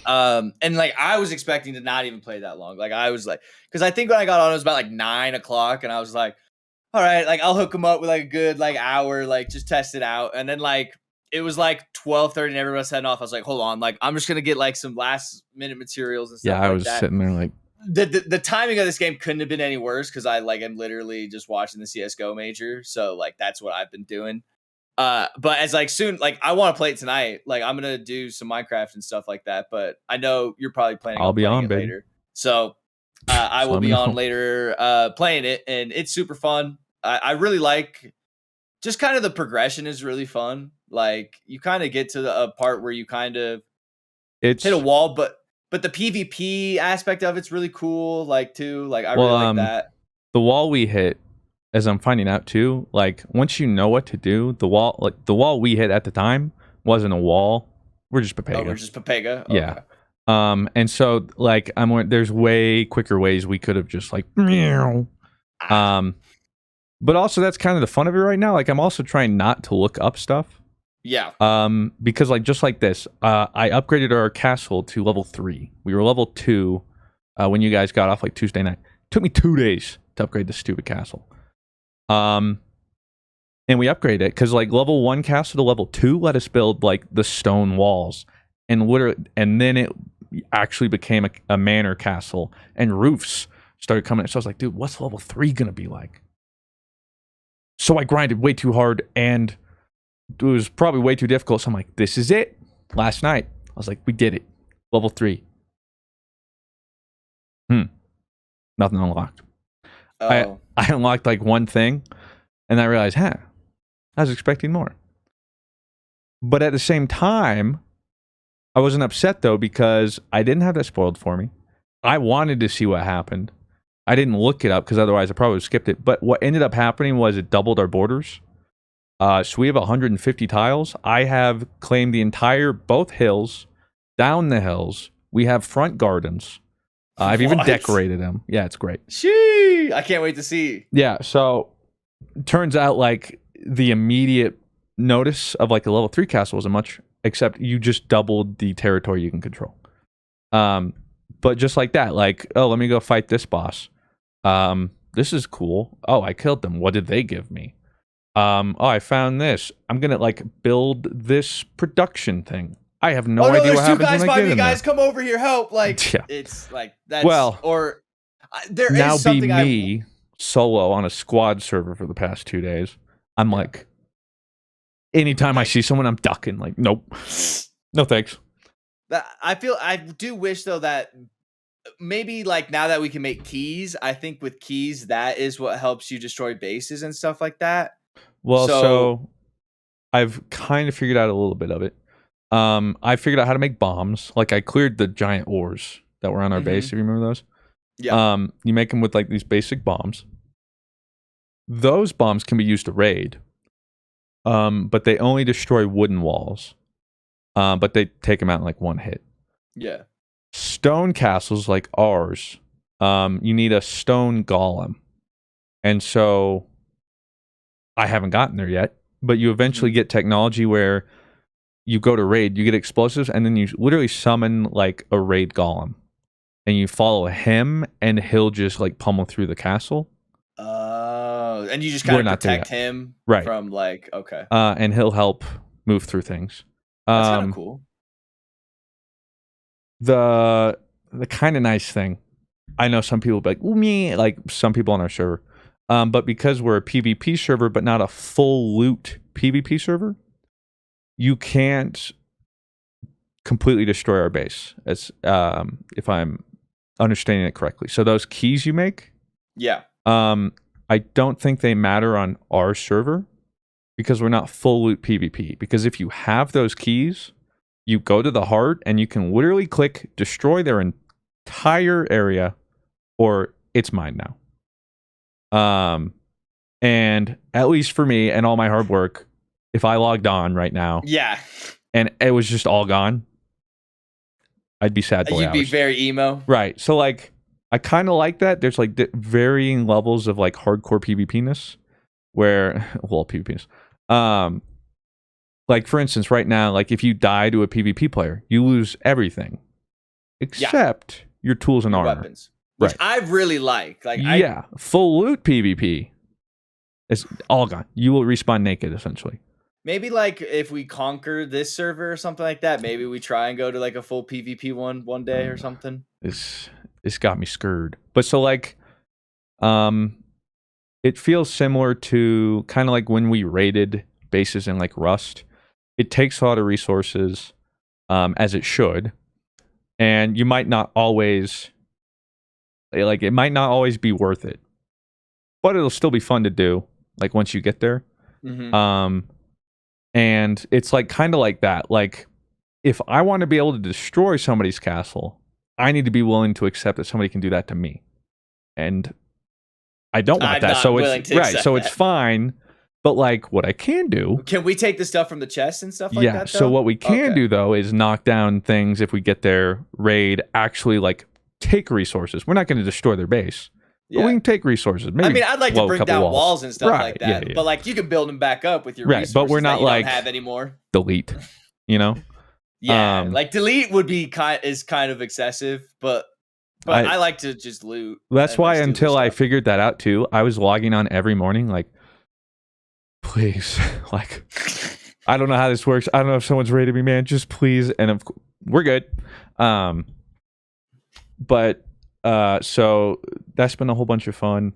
And like I was expecting to not even play that long. Like I was like, because I think when I got on it was about like 9 o'clock, and I was like, all right, like I'll hook him up with like a good like hour, like just test it out. And then like it was like 12:30 and everyone was heading off. I was like, hold on, like I'm just gonna get like some last minute materials and stuff. Yeah, I was sitting there like, the timing of this game couldn't have been any worse because I'm literally just watching the CS:GO major, so like that's what I've been doing. But as soon, I want to play it tonight. Like I'm gonna do some Minecraft and stuff like that. But I know you're probably planning on playing it later. So I will be on later playing it, and it's super fun. I really like just kind of the progression is really fun. Like you kind of get to a part where you kind of hit a wall, but the PvP aspect of it's really cool. Like too, like I really like that. The wall we hit, as I'm finding out too, like once you know what to do, the wall we hit at the time wasn't a wall. We're just Papega. Oh, we're just Papega. Okay. Yeah. And so like there's way quicker ways we could have just like but also that's kind of the fun of it right now. Like I'm also trying not to look up stuff. Yeah. Because just like this, I upgraded our castle to level 3. We were level 2 when you guys got off Tuesday night. It took me 2 days to upgrade this stupid castle. And we upgraded it because level 1 castle to level 2 let us build the stone walls, and then it actually became a manor castle, and roofs started coming. So I was like, dude, what's level 3 gonna be like? So I grinded way too hard, and it was probably way too difficult. So I'm like, this is it. Last night, I was like, we did it. Level 3. Nothing unlocked. Oh. I unlocked one thing, and I realized, I was expecting more. But at the same time, I wasn't upset though, because I didn't have that spoiled for me. I wanted to see what happened. I didn't look it up because otherwise I probably would have skipped it. But what ended up happening was it doubled our borders. So we have 150 tiles. I have claimed both hills, down the hills. We have front gardens. I've even decorated them. Yeah, it's great. Shee! I can't wait to see. Yeah, so turns out the immediate notice of a level 3 castle wasn't much, except you just doubled the territory you can control. But just like that, oh, let me go fight this boss. This is cool. Oh, I killed them. What did they give me? Oh, I found this. I'm gonna build this production thing. I have no idea what happens when I get in there. There's 2 guys by me, guys. Come over here, help! Yeah. It's that's there now is something be me solo on a squad server for the past 2 days. I'm anytime I see someone, I'm ducking. Nope, no thanks. I do wish though that maybe now that we can make keys, I think with keys that is what helps you destroy bases and stuff like that. Well, so I've kind of figured out a little bit of it. I figured out how to make bombs. I cleared the giant ores that were on our base. If you remember those, yeah. You make them with these basic bombs. Those bombs can be used to raid, but they only destroy wooden walls. But they take them out in one hit. Yeah. Stone castles like ours, you need a stone golem, and so I haven't gotten there yet. But you eventually get technology where you go to raid, you get explosives, and then you literally summon a raid golem, and you follow him, and he'll just pummel through the castle. And you just kind of protect him from okay. And he'll help move through things. That's kind of cool. The kind of nice thing, I know some people be me, some people on our server, but because we're a PvP server but not a full loot PvP server, you can't completely destroy our base, as if I'm understanding it correctly. So those keys you make, yeah, I don't think they matter on our server because we're not full loot PvP. Because if you have those keys, you go to the heart and you can literally click destroy their entire area, or it's mine now. And at least for me and all my hard work, if I logged on right now, yeah, and it was just all gone, I'd be sad boy. You'd be very emo, right? So I kind of like that. There's varying levels of hardcore PvP-ness, where PvP-ness. For instance, right now, if you die to a PvP player, you lose everything except your tools and armor, weapons, which I really like. Full loot PvP, it's all gone. You will respawn naked essentially. Maybe if we conquer this server or something like that, maybe we try and go to a full PvP one day or something. this got me scared. But so like, it feels similar to kind of like when we raided bases in like Rust. It takes a lot of resources, as it should, and you might not always like it might not always be worth it, but it'll still be fun to do. Like once you get there, and it's like kind of like that. Like if I want to be able to destroy somebody's castle, I need to be willing to accept that somebody can do that to me, and I don't want that. So it's right. So it's fine. But like what I can do, can we take the stuff from the chest and stuff like that? Yeah. So what we can do though is knock down things if we get there, raid, actually like take resources. We're not going to destroy their base. But we can take resources. Maybe I mean, I'd like to bring down walls and stuff like that. Yeah. But like you can build them back up with your resources but we're not that you like don't have anymore. Delete, you know? Yeah, like delete would be kind of excessive, but I like to just loot. That's why until I figured that out too, I was logging on every morning like, please, like, I don't know how this works. I don't know if someone's raided me, man. Just please, and we're good. But so that's been a whole bunch of fun,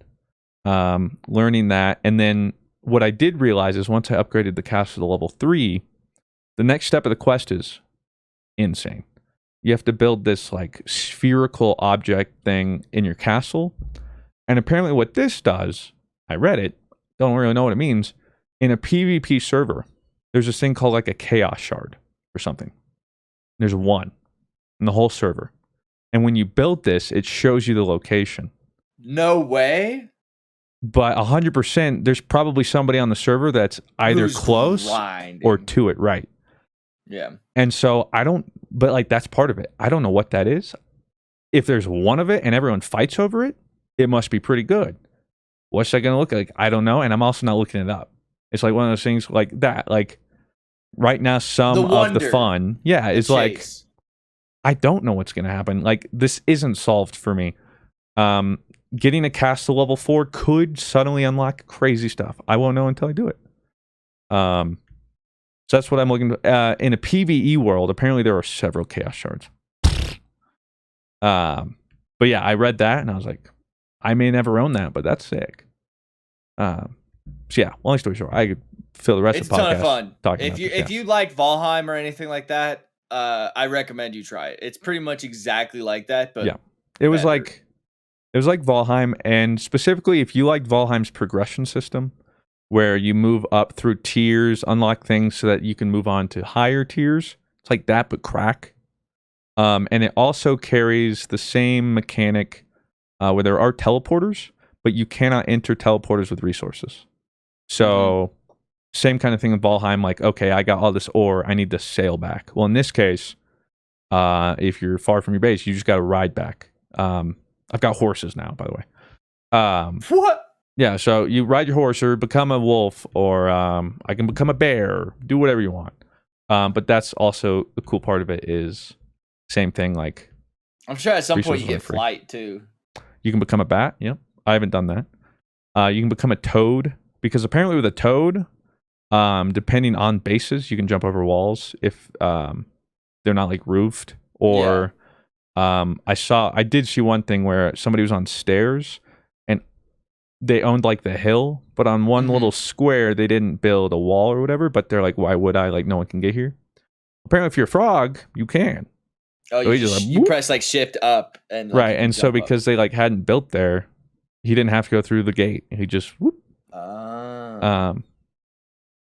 learning that. And then what I did realize is once I upgraded the castle to level 3, the next step of the quest is insane. You have to build this like spherical object thing in your castle, and apparently what this does, I read it, don't really know what it means. In a PvP server, there's this thing called like a chaos shard or something. There's one in the whole server. And when you build this, it shows you the location. No way. But 100%, there's probably somebody on the server that's either close or to it right. Yeah. And so but like that's part of it. I don't know what that is. If there's one of it and everyone fights over it, it must be pretty good. What's that going to look like? I don't know. And I'm also not looking it up. It's like one of those things like that. Like right now, some of the fun, is like, I don't know what's going to happen. Like this isn't solved for me. Getting a castle level 4 could suddenly unlock crazy stuff. I won't know until I do it. So that's what I'm looking to. In a PvE world, apparently there are several chaos shards. But yeah, I read that and I was like, I may never own that, but that's sick. So yeah, long story short, I could fill the rest of the podcast. It's a ton of fun. If you like Valheim or anything like that, I recommend you try it. It's pretty much exactly like that, but it was like Valheim, and specifically if you like Valheim's progression system, where you move up through tiers, unlock things so that you can move on to higher tiers. It's like that, but crack. And it also carries the same mechanic where there are teleporters, but you cannot enter teleporters with resources. So same kind of thing with Valheim, like, okay, I got all this ore, I need to sail back. Well, in this case, if you're far from your base, you just got to ride back. I've got horses now, by the way. What? Yeah, so you ride your horse or become a wolf, or I can become a bear, do whatever you want. But that's also the cool part of it is same thing, like I'm sure at some point you get flight too. You can become a bat. Yep. I haven't done that. You can become a toad, because apparently with a toad, depending on bases, you can jump over walls if they're not like roofed. Or I did see one thing where somebody was on stairs and they owned like the hill, but on one little square they didn't build a wall or whatever. But they're like, why would I? Like, no one can get here. Apparently, if you're a frog, you can. Oh, so you press like shift up and like, right, and so because they like hadn't built there, he didn't have to go through the gate. He just whoop. But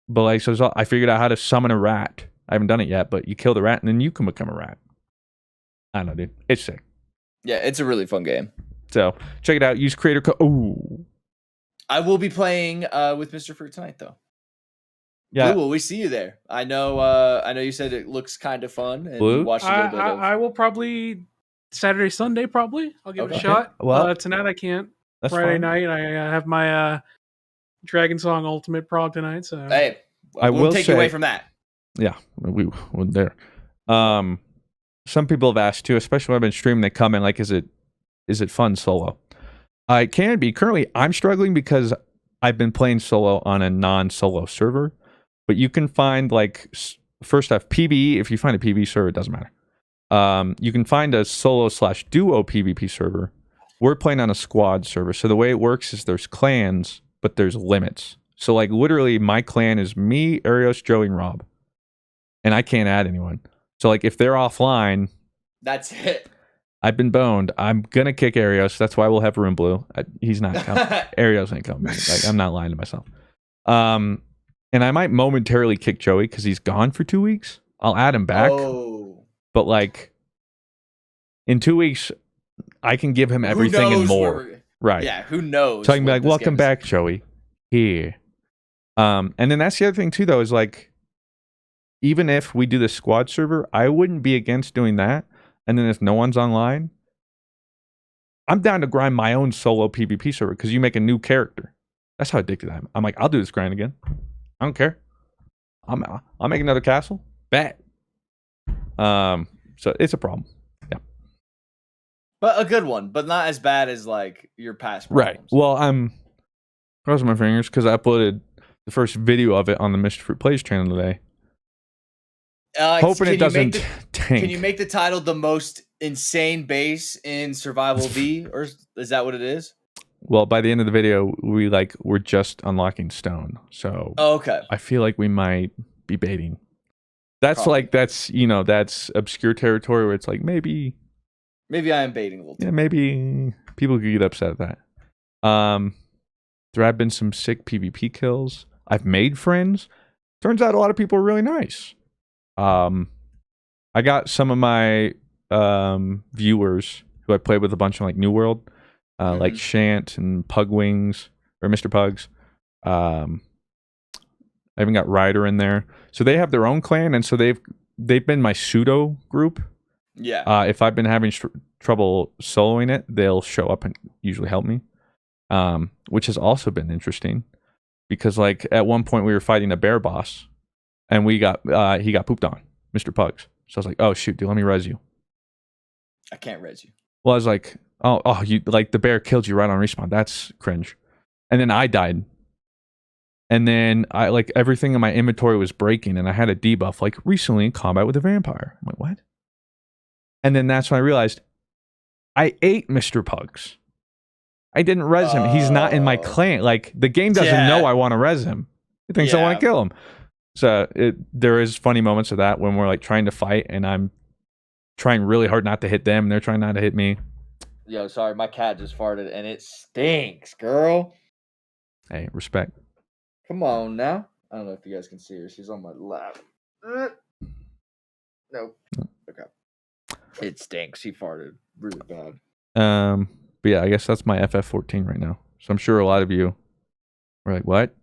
like, so I figured out how to summon a rat. I haven't done it yet, but you kill the rat and then you can become a rat. I don't know, dude. It's sick. Yeah, it's a really fun game. So check it out. Use creator code. Ooh. I will be playing with Mr. Fruit tonight, though. Yeah. Blue, will we see you there? I know you said it looks kind of fun. And Blue? You watched a little bit of... I will probably Saturday, Sunday, probably. I'll give it a shot. Well, tonight I can't. That's Friday fine. night I have my Dragon Song Ultimate prog tonight. So hey, I will take you away from that. Yeah, we were there. Some people have asked too, especially when I've been streaming. They come in like, is it fun solo? It can be. Currently, I'm struggling because I've been playing solo on a non-solo server. But you can find like first off PvE. If you find a PvE server, it doesn't matter. You can find a solo/duo PvP server. We're playing on a squad server. So the way it works is there's clans, but there's limits. So like literally my clan is me, Arios, Joey, and Rob. And I can't add anyone. So like if they're offline, that's it. I've been boned. I'm gonna kick Arios. That's why we'll have Room Blue. He's not coming. Arios ain't coming. Like I'm not lying to myself. And I might momentarily kick Joey because he's gone for 2 weeks. I'll add him back. Oh. But like in 2 weeks, I can give him everything and more. Right. Yeah, who knows? So I can be like, welcome back, Joey. Here. And then that's the other thing too, though, is like, even if we do the squad server, I wouldn't be against doing that. And then if no one's online, I'm down to grind my own solo PvP server because you make a new character. That's how addicted I am. I'm like, I'll do this grind again. I don't care. I'll make another castle. Bet. So it's a problem. Yeah. But a good one, but not as bad as like your past problems. Right. Well, I'm crossing my fingers because I uploaded the first video of it on the Mr. Fruit Plays channel today. Hoping it doesn't tank. Can you make the title the most insane base in Survival V, or is that what it is? Well, by the end of the video, we're just unlocking stone. So okay. I feel like we might be baiting. That's Probably. that's obscure territory where it's like maybe I am baiting a little. Yeah, maybe people could get upset at that. There have been some sick PvP kills. I've made friends. Turns out a lot of people are really nice. I got some of my viewers who I played with a bunch of like New World, like Shant and Pugwings or Mr. Pugs. I even got Ryder in there. So they have their own clan, and so they've been my pseudo group. Yeah. If I've been having trouble soloing it, they'll show up and usually help me. Which has also been interesting because like at one point we were fighting a bear boss and he got pooped on, Mr. Pugs. So I was like, oh shoot, dude, let me res you. I can't res you. Well, I was like, oh, you like the bear killed you right on respawn. That's cringe. And then I died. And then I like everything in my inventory was breaking and I had a debuff like recently in combat with a vampire. I'm like, what? And then that's when I realized I ate Mr. Pugs. I didn't res him. He's not in my clan. Like the game doesn't know I want to res him. It thinks I want to kill him. So there is funny moments of that when we're like trying to fight and I'm trying really hard not to hit them and they're trying not to hit me. Yo, sorry, my cat just farted and it stinks, girl. Hey, respect. Come on now. I don't know if you guys can see her. She's on my lap. Nope. Okay. It stinks. She farted really bad. But yeah, I guess that's my FF14 right now. So I'm sure a lot of you are like, what?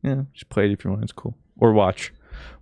Yeah, just play it if you want. It's cool. Or watch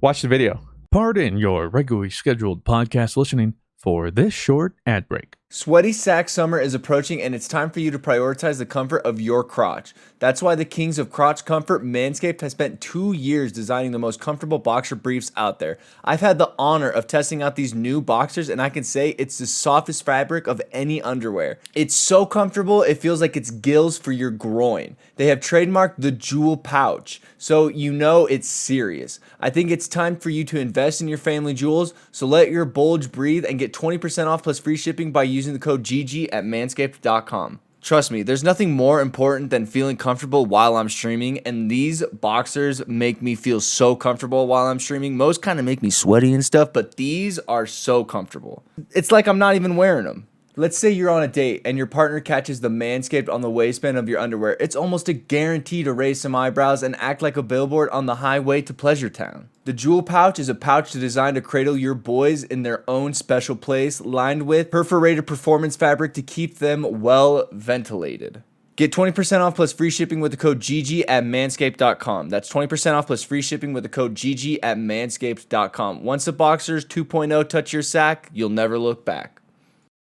the video. Pardon your regularly scheduled podcast listening for this short ad break. Sweaty sack summer is approaching and it's time for you to prioritize the comfort of your crotch. That's why the kings of crotch comfort, Manscaped, has spent 2 years designing the most comfortable boxer briefs out there. I've had the honor of testing out these new boxers and I can say it's the softest fabric of any underwear. It's so comfortable, it feels like it's gills for your groin. They have trademarked the jewel pouch, so you know it's serious. I think it's time for you to invest in your family jewels, so let your bulge breathe and get 20% off plus free shipping by using the code GG at manscaped.com. Trust me, there's nothing more important than feeling comfortable while I'm streaming, and these boxers make me feel so comfortable while I'm streaming. Most kind of make me sweaty and stuff, but these are so comfortable. It's like I'm not even wearing them. Let's say you're on a date and your partner catches the Manscaped on the waistband of your underwear. It's almost a guarantee to raise some eyebrows and act like a billboard on the highway to Pleasure Town. The Jewel Pouch is a pouch designed to cradle your boys in their own special place, lined with perforated performance fabric to keep them well ventilated. Get 20% off plus free shipping with the code GG at manscaped.com. That's 20% off plus free shipping with the code GG at manscaped.com. Once the Boxers 2.0 touch your sack, you'll never look back.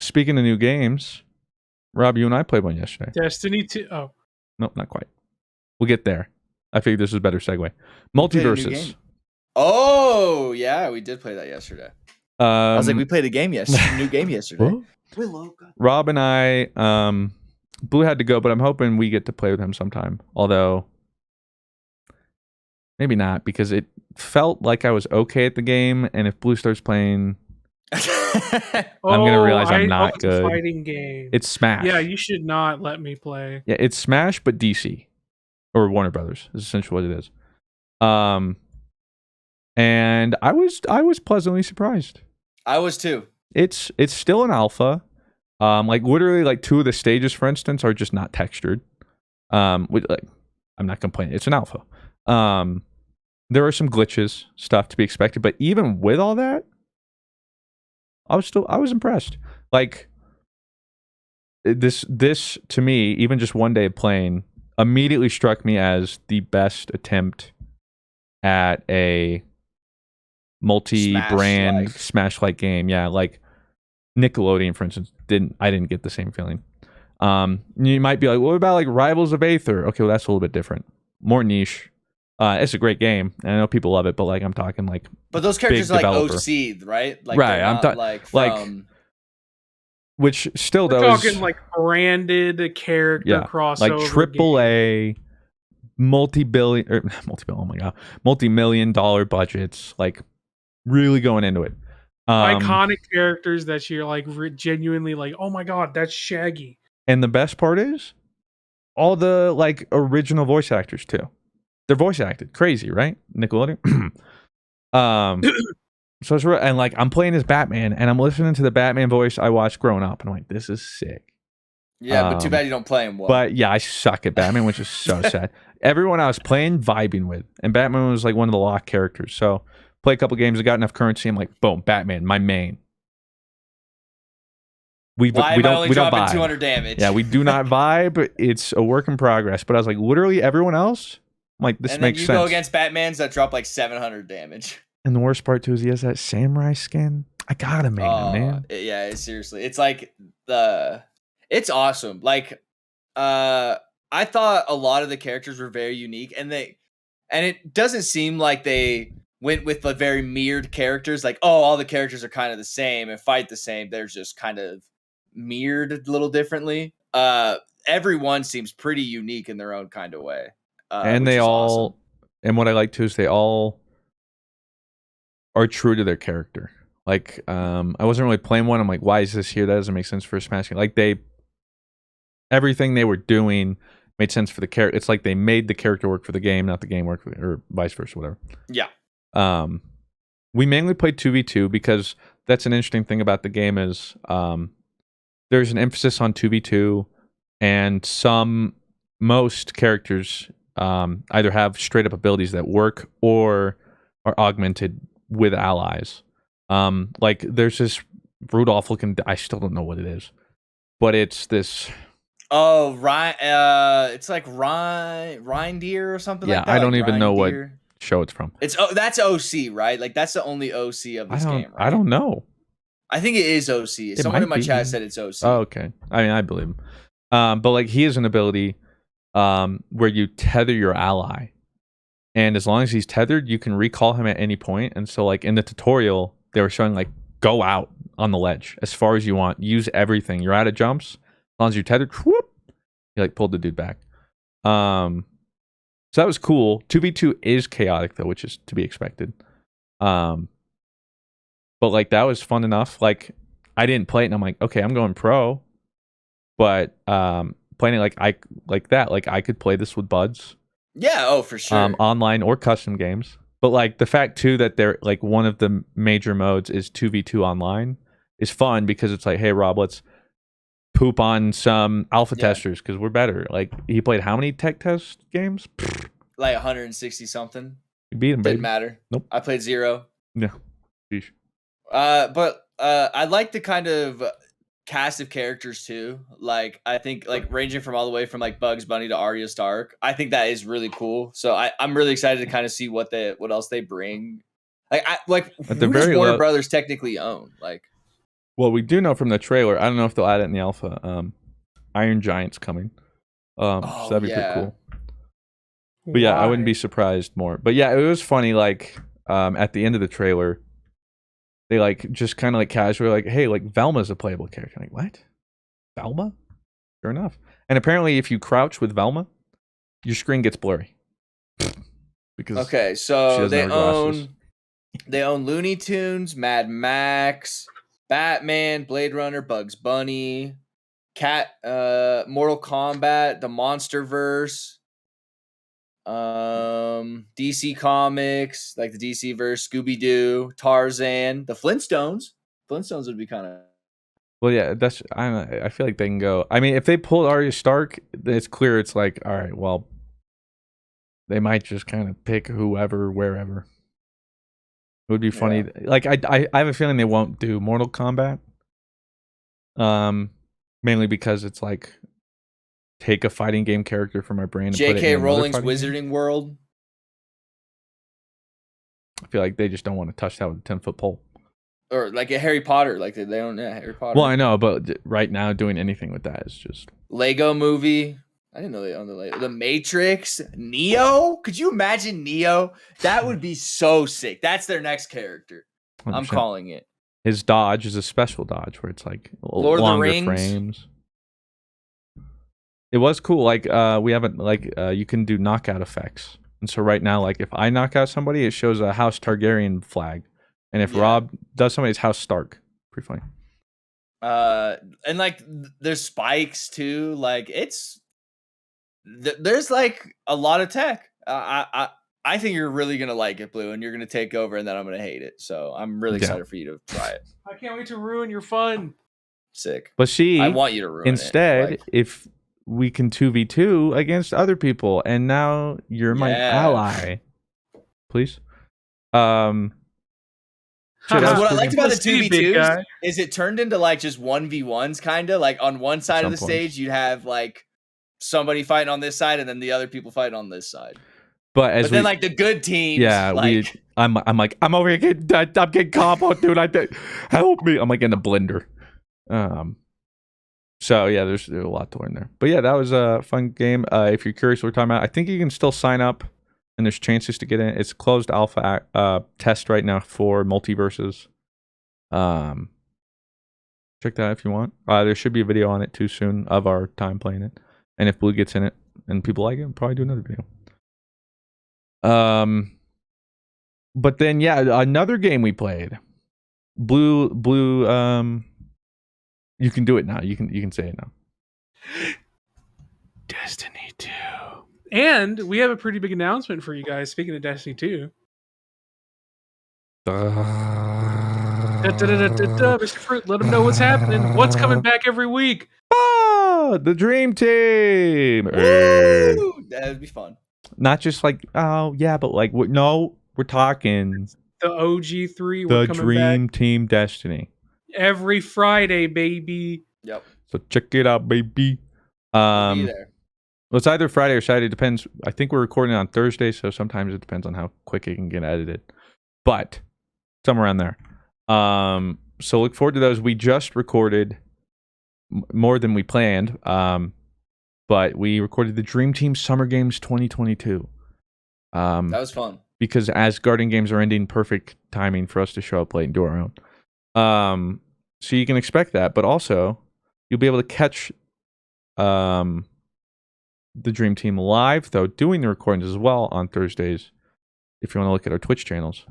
Speaking of new games, Rob, you and I played one yesterday. Destiny 2. Oh. Nope, not quite. We'll get there. I figured this was a better segue. Multiversus. Oh, yeah, we did play that yesterday. I was like, we played a game yesterday. New game yesterday. Rob and I, Blue had to go, but I'm hoping we get to play with him sometime. Although, maybe not, because it felt like I was okay at the game, and if Blue starts playing... I'm gonna realize I'm not it's good. A fighting game. It's Smash. Yeah, you should not let me play. Yeah, it's Smash, but DC or Warner Brothers is essentially what it is. And I was pleasantly surprised. I was too. It's still an alpha. Like literally, like 2 of the stages, for instance, are just not textured. Like I'm not complaining. It's an alpha. There are some glitches, stuff to be expected, but even with all that, I was impressed. Like this to me, even just one day of playing, immediately struck me as the best attempt at a multi-brand Smash-like game. Yeah, like Nickelodeon, for instance, I didn't get the same feeling. You might be like, what about like Rivals of Aether? Okay, well that's a little bit different, more niche. It's a great game, and I know people love it, but like I'm talking like, but those characters are like OC'd, right? Like, right. I'm talking like from... which still We're though talking like branded character crossover, like AAA, multi-million-dollar budgets, like really going into it. Iconic characters that you're like genuinely like, oh my god, that's Shaggy. And the best part is, all the like original voice actors too. They're voice acted, crazy, right? Nickelodeon. So it's and like I'm playing as Batman, and I'm listening to the Batman voice I watched growing up, and I'm like, this is sick. Yeah, but too bad you don't play him well. But yeah, I suck at Batman, which is so sad. Everyone I was playing, vibing with, and Batman was like one of the locked characters. So play a couple games, I got enough currency. I'm like, boom, Batman, my main. We don't vibe. 200 damage. Yeah, we do not vibe. It's a work in progress. But I was like, literally everyone else, I'm like, this makes sense. And you go against Batmans that drop like 700 damage. And the worst part too is he has that samurai skin. I gotta make him, man. Yeah, seriously, it's like it's awesome. Like, I thought a lot of the characters were very unique, and it doesn't seem like they went with the very mirrored characters. Like, oh, all the characters are kind of the same and fight the same. They're just kind of mirrored a little differently. Everyone seems pretty unique in their own kind of way. And they all, awesome. And what I like too is they all are true to their character. Like, I wasn't really playing one. I'm like, why is this here? That doesn't make sense for a Smash game. Like everything they were doing made sense for the character. It's like they made the character work for the game, not the game work for or vice versa, whatever. Yeah. We mainly played 2v2 because that's an interesting thing about the game is there's an emphasis on 2v2, and most characters either have straight up abilities that work or are augmented with allies. Like there's this Rudolph looking, I still don't know what it is, but it's this. Oh, it's like reindeer or something like that. Yeah, I don't like even know what show it's from. That's OC, right? Like that's the only OC of this game, right? I don't know. I think it is OC. Someone in my chat said it's OC. Oh, okay. I mean, I believe him. But like he has an ability where you tether your ally. And as long as he's tethered, you can recall him at any point. And so like in the tutorial, they were showing like go out on the ledge as far as you want. Use everything. You're out of jumps. As long as you're tethered, whoop, you like pulled the dude back. So that was cool. 2v2 is chaotic though, which is to be expected. But like that was fun enough. Like I didn't play it and I'm like, okay, I'm going pro. But playing it like I could play this with buds. Yeah, oh for sure. Online or custom games. But like the fact too that they're like one of the major modes is 2v2 online is fun because it's like, hey Rob, let's poop on some alpha testers because we're better. Like he played how many tech test games? Like 160 something. You beat him, baby. Didn't matter. Nope. I played 0. Yeah. Sheesh. But I like the kind of cast of characters too. Like I think like ranging from all the way from like Bugs Bunny to Arya Stark. I think that is really cool. So I'm really excited to kind of see what else they bring. Like who does Warner Brothers technically own? Like, well, we do know from the trailer. I don't know if they'll add it in the alpha. Iron Giant's coming. So that'd be pretty cool. But yeah, I wouldn't be surprised more. But yeah, it was funny. Like at the end of the trailer, they like just kind of like casually like, hey, like Velma's a playable character. I'm like, what? Velma? Sure enough. And apparently, if you crouch with Velma, your screen gets blurry. Because so they own Looney Tunes, Mad Max, Batman, Blade Runner, Bugs Bunny, Mortal Kombat, the Monsterverse, DC Comics, like the DC verse, Scooby Doo, Tarzan, the Flintstones. Flintstones would be kind of. Well, yeah, I feel like they can go. I mean, if they pulled Arya Stark, it's clear. It's like, all right, well, they might just kind of pick whoever, wherever. It would be funny. Yeah. Like, I have a feeling they won't do Mortal Kombat. Mainly because it's like, take a fighting game character from my brain and J.K. put it in Rowling's Wizarding World. I feel like they just don't want to touch that with a 10-foot pole. Or like a Harry Potter, like they don't. Yeah, Harry Potter. Well, I know, but right now doing anything with that is just Lego Movie. I didn't know they owned the Lego. The Matrix, Neo. Could you imagine Neo? That would be so sick. That's their next character. 100%. I'm calling it. His dodge is a special dodge where it's like Lord longer of the Rings. Frames. It was cool. Like we haven't you can do knockout effects, and so right now, like if I knock out somebody, it shows a House Targaryen flag. And if Rob does somebody's House Stark, pretty funny. And like there's spikes too. Like there's like a lot of tech. I think you're really gonna like it, Blue, and you're gonna take over, and then I'm gonna hate it. So I'm really excited for you to try it. I can't wait to ruin your fun. Sick. But I want you to ruin instead, it. if we can 2v2 against other people, and now you're my ally, please. What I liked about the 2v2s is it turned into like just 1v1s, kind of like on one side of the stage you'd have like somebody fighting on this side and then the other people fighting on this side. But then like the good teams, I'm over here getting combo, dude. Help me! I'm like in a blender. So yeah, there's a lot to learn there. But yeah, that was a fun game. If you're curious what we're talking about, I think you can still sign up. And there's chances to get in. It's closed alpha test right now for Multiversus. Check that out if you want. There should be a video on it too soon of our time playing it. And if Blue gets in it and people like it, we'll probably do another video. But then another game we played. Blue. You can do it now. You can say it now. Destiny 2. And we have a pretty big announcement for you guys. Speaking of Destiny 2. Mr. Fruit, let them know what's happening. What's coming back every week? The Dream Team. Woo! That would be fun. Not just like, but like, no, we're talking. The OG3. The Dream Team Destiny. Every Friday, baby. Yep. So check it out, baby. I'll be there. Well, it's either Friday or Saturday. It depends. I think we're recording on Thursday, so sometimes it depends on how quick it can get edited. But somewhere around there. So look forward to those. We just recorded more than we planned. But we recorded the Dream Team Summer Games 2022. That was fun. Because as Guardian Games are ending, perfect timing for us to show up late and do our own. So you can expect that, but also you'll be able to catch the Dream Team live, though, doing the recordings as well on Thursdays, if you want to look at our Twitch channels.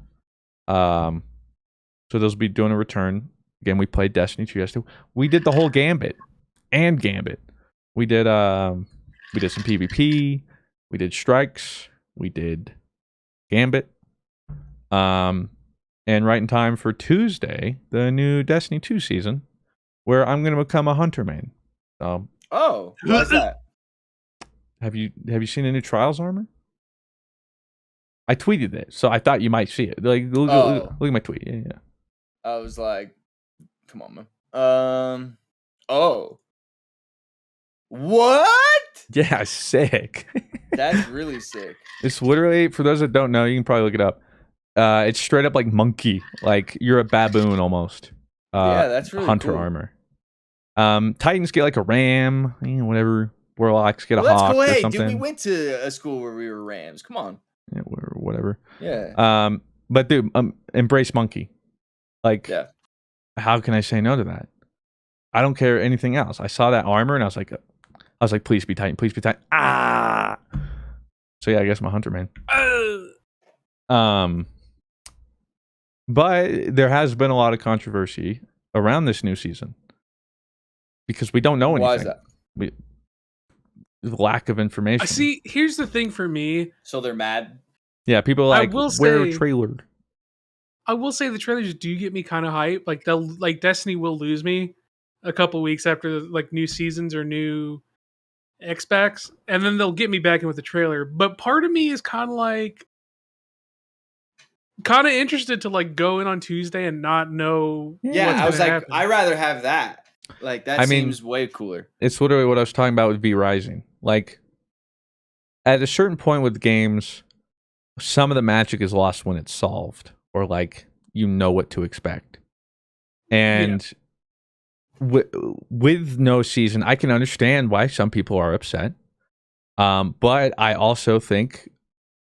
So those will be doing a return. Again, we played Destiny 2 yesterday. We did the whole Gambit. We did some PvP. We did strikes. We did Gambit. And right in time for Tuesday, the new Destiny 2 season, where I'm going to become a hunter main. So, what's that? Have you seen the new Trials armor? I tweeted it, so I thought you might see it. Like, look at my tweet. Yeah. I was like, come on, man. What? Yeah, sick. That's really sick. It's literally, for those that don't know, you can probably look it up. It's straight up like monkey, like you're a baboon almost. Yeah, that's really hunter cool. armor. Titans get like a ram, whatever. Warlocks get a hawk cool. or Hey, something. dude, we went to a school where we were rams. Come on. Yeah, whatever. Yeah. But dude, embrace monkey. Like, how can I say no to that? I don't care anything else. I saw that armor and I was like, please be Titan, please be Titan. Ah. So yeah, I guess I'm a hunter man. But there has been a lot of controversy around this new season because we don't know anything. Why is that? Lack of information. See, here's the thing for me. So they're mad. Yeah, people are like, where a trailer? I will say the trailers do get me kind of hype. Like Destiny will lose me a couple weeks after like new seasons or new X-Packs, and then they'll get me back in with the trailer. But part of me is kind of interested to like go in on Tuesday and not know. Yeah, I was like, happen. I'd rather have that. Like that seems way cooler. It's literally what I was talking about with V Rising. Like at a certain point with games, some of the magic is lost when it's solved, or like you know what to expect. And with no season, I can understand why some people are upset. But I also think,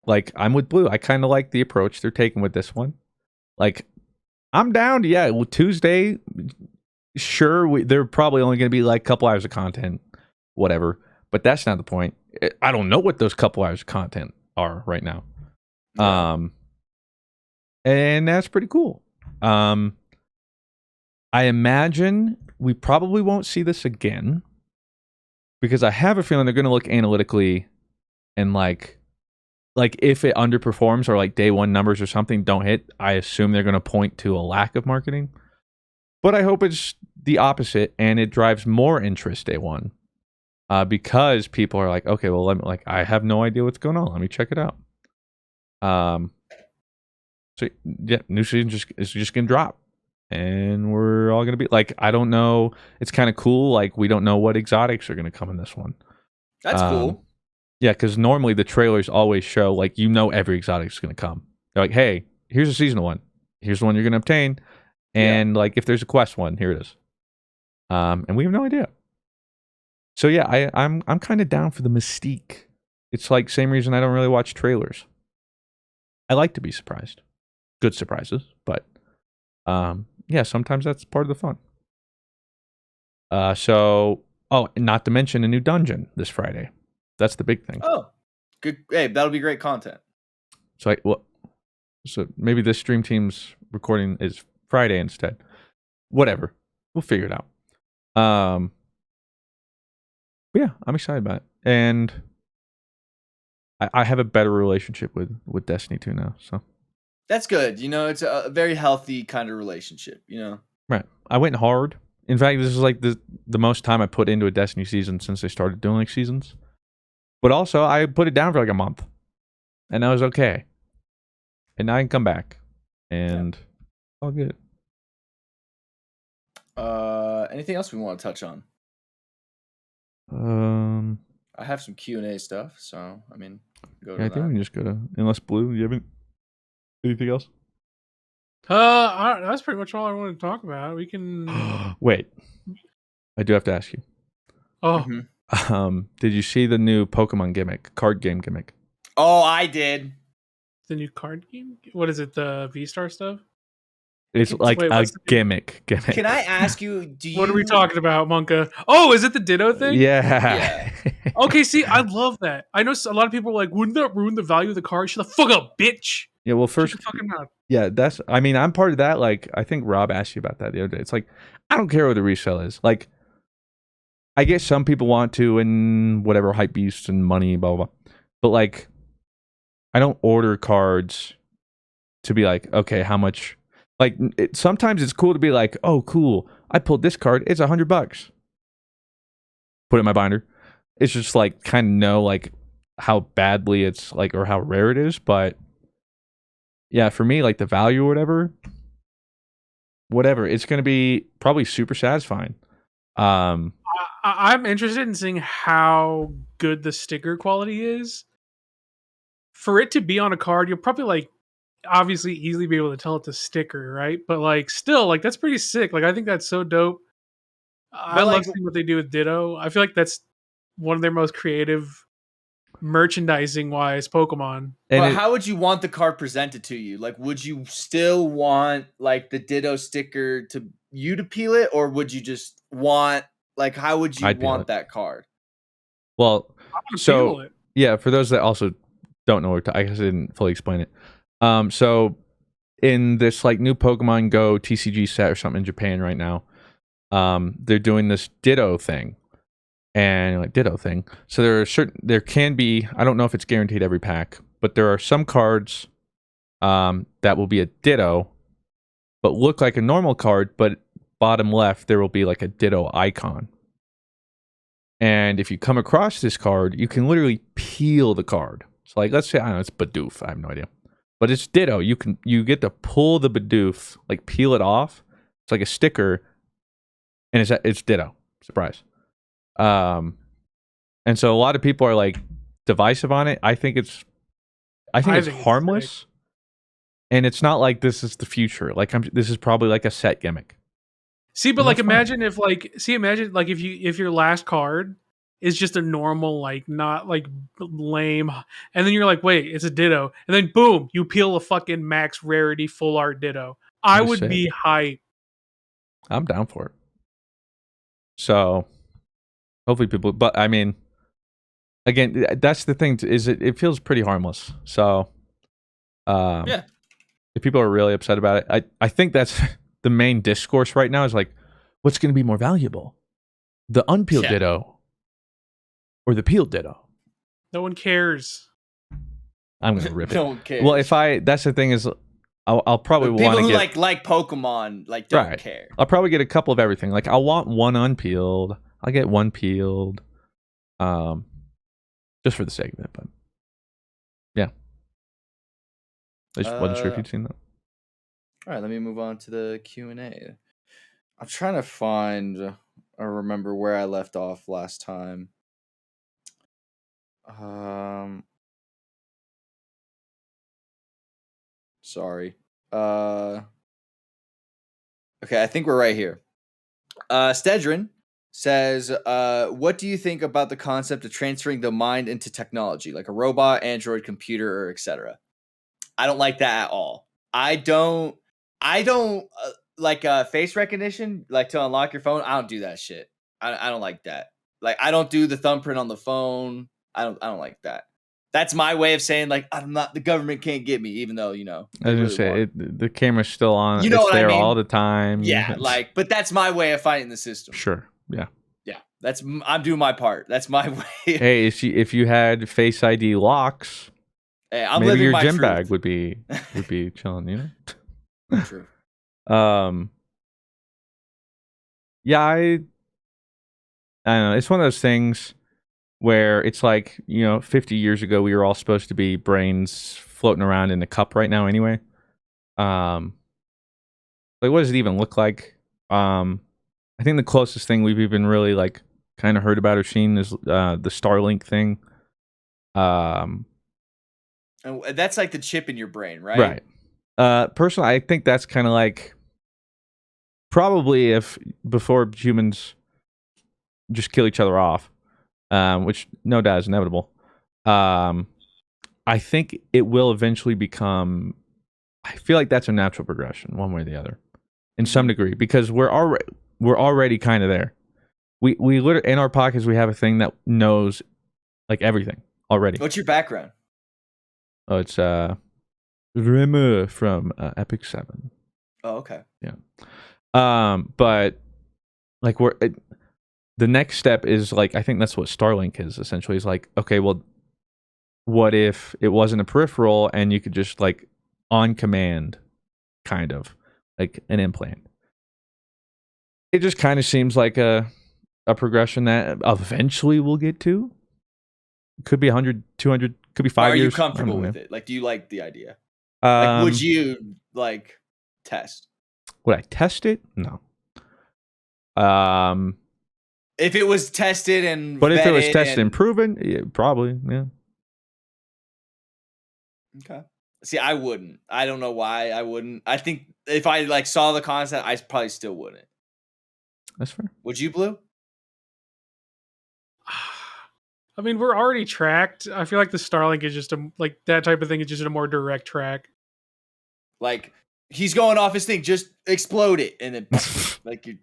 like, I'm with Blue. I kind of like the approach they're taking with this one. Like, I'm down to, Tuesday, sure, they're probably only going to be like a couple hours of content, whatever. But that's not the point. I don't know what those couple hours of content are right now. And that's pretty cool. I imagine we probably won't see this again because I have a feeling they're going to look analytically and like if it underperforms or like day one numbers or something don't hit, I assume they're going to point to a lack of marketing. But I hope it's the opposite and it drives more interest day one because people are like, okay, well, I have no idea what's going on. Let me check it out. So yeah, new season is just going to drop. And we're all going to be like, I don't know. It's kind of cool. Like, we don't know what exotics are going to come in this one. That's cool. Yeah, because normally the trailers always show, like, every exotic is going to come. They're like, hey, here's a seasonal one. Here's the one you're going to obtain. And, like, if there's a quest one, here it is. And we have no idea. So, yeah, I'm kind of down for the mystique. It's like, same reason I don't really watch trailers. I like to be surprised. Good surprises, but... yeah, sometimes that's part of the fun. Not to mention a new dungeon this Friday. That's the big thing. Oh, good. Hey, that'll be great content. So maybe this stream team's recording is Friday instead. Whatever. We'll figure it out. But yeah, I'm excited about it. And I have a better relationship with Destiny 2 now, so. That's good. It's a very healthy kind of relationship, Right. I went hard. In fact, this is like the most time I put into a Destiny season since they started doing like seasons. But also, I put it down for like a month. And I was okay. And now I can come back. And all good. Anything else we want to touch on? I have some Q&A stuff, so, go to that. I think we can just go to... Unless Blue, you haven't... Anything else? That's pretty much all I wanted to talk about. We can wait. I do have to ask you. Oh, did you see the new Pokemon card game gimmick? Oh, I did. The new card game? What is it? The V-Star stuff? It's like a gimmick. Can I ask you? What are we talking about, Monka? Oh, is it the Ditto thing? Yeah. Okay, see, I love that. I know a lot of people are like, wouldn't that ruin the value of the card? Shut the fuck up, bitch. Yeah, well, first, yeah, I'm part of that. Like, I think Rob asked you about that the other day. It's like, I don't care what the resale is. Like, I guess some people want to, and whatever, hype beasts and money, blah, blah, blah. But, like, I don't order cards to be like, okay, how much? Like, sometimes it's cool to be like, oh, cool, I pulled this card. It's $100. Put it in my binder. It's just, like, kind of know, like, how badly it's, like, or how rare it is, but... Yeah, for me, like the value or whatever, it's going to be probably super satisfying. I'm interested in seeing how good the sticker quality is. For it to be on a card, you'll probably like obviously easily be able to tell it's a sticker, right? But like still, like that's pretty sick. Like I think that's so dope. I love seeing what they do with Ditto. I feel like that's one of their most creative merchandising wise Pokemon. But how would you want the card presented to you? Like, would you still want like the Ditto sticker to peel it, or would you just want like how would you want that card? Well, so yeah, for those that also don't know, I guess I didn't fully explain it. So in this like new Pokemon Go TCG set or something in Japan right now. They're doing this Ditto thing. And like Ditto thing. So there can be, I don't know if it's guaranteed every pack, but there are some cards that will be a Ditto, but look like a normal card, but bottom left there will be like a Ditto icon. And if you come across this card, you can literally peel the card. So like, let's say, I don't know, it's Bidoof. I have no idea. But it's Ditto. You get to pull the Bidoof, like peel it off. It's like a sticker, and it's Ditto. Surprise. And so a lot of people are like divisive on it. I think it's harmless, and it's not like this is the future. Like this is probably like a set gimmick. See, but like imagine if your last card is just a normal, like not like lame, and then you're like, wait, it's a Ditto, and then boom, you peel a fucking max rarity full art Ditto. I would be hyped. I'm down for it. So hopefully people, but I mean, again, that's the thing, is it feels pretty harmless. So yeah, if people are really upset about it, I think that's the main discourse right now is like, what's going to be more valuable, the unpeeled Ditto or the peeled Ditto? No one cares. I'm going to rip it. No one cares. Well, that's the thing is, I'll probably want to people who get, like Pokemon like don't care. I'll probably get a couple of everything. Like I'll want one unpeeled. I'll get one peeled, just for the sake of it. But yeah, I just wasn't sure if you'd seen that. All right, let me move on to the Q&A. I'm trying to find or remember where I left off last time. Sorry. Okay, I think we're right here. Stedrin says, what do you think about the concept of transferring the mind into technology, like a robot, android, computer, or etc.? I don't like that at all. I don't like face recognition, like to unlock your phone. I don't do that shit. I don't like that. Like I don't do the thumbprint on the phone. I don't like that. That's my way of saying like I'm not. The government can't get me, even though I was gonna say the camera's still on. You know it's what there I mean? all the time. Yeah, like, but that's my way of fighting the system. Sure. Yeah. Yeah, I'm doing my part. That's my way. Hey, if you had Face ID locks, hey, I'm maybe living your my gym truth. bag would be chilling. You know. True. Yeah, I don't know. It's one of those things where it's like, 50 years ago we were all supposed to be brains floating around in a cup right now anyway. Like what does it even look like? I think the closest thing we've even really like kind of heard about or seen is the Starlink thing. And that's like the chip in your brain, right? Right. Personally, I think that's kind of like probably if before humans just kill each other off, which no doubt is inevitable. I think it will eventually become. I feel like that's a natural progression, one way or the other, in some degree, because we're already kind of there. We literally in our pockets we have a thing that knows like everything already. What's your background? Oh, it's Rimmer from Epic 7. Oh, okay. Yeah. But like the next step is like, I think that's what Starlink is essentially. Is like, okay, well, what if it wasn't a peripheral and you could just like on command, kind of like an implant? It just kind of seems like a progression that eventually we'll get to. Could be 100, 200, could be 5 years. Are you comfortable with it? Like, do you like the idea? Like, would you like test? Would I test it? No. If it was tested and but if it was tested and proven, yeah, probably, yeah. Okay. See, I wouldn't. I don't know why I wouldn't. I think if I like saw the concept, I probably still wouldn't. That's fair. Would you, Blue? I mean, we're already tracked. I feel like the Starlink is just like that type of thing is just a more direct track. Like he's going off his thing, just explode it, and then like you.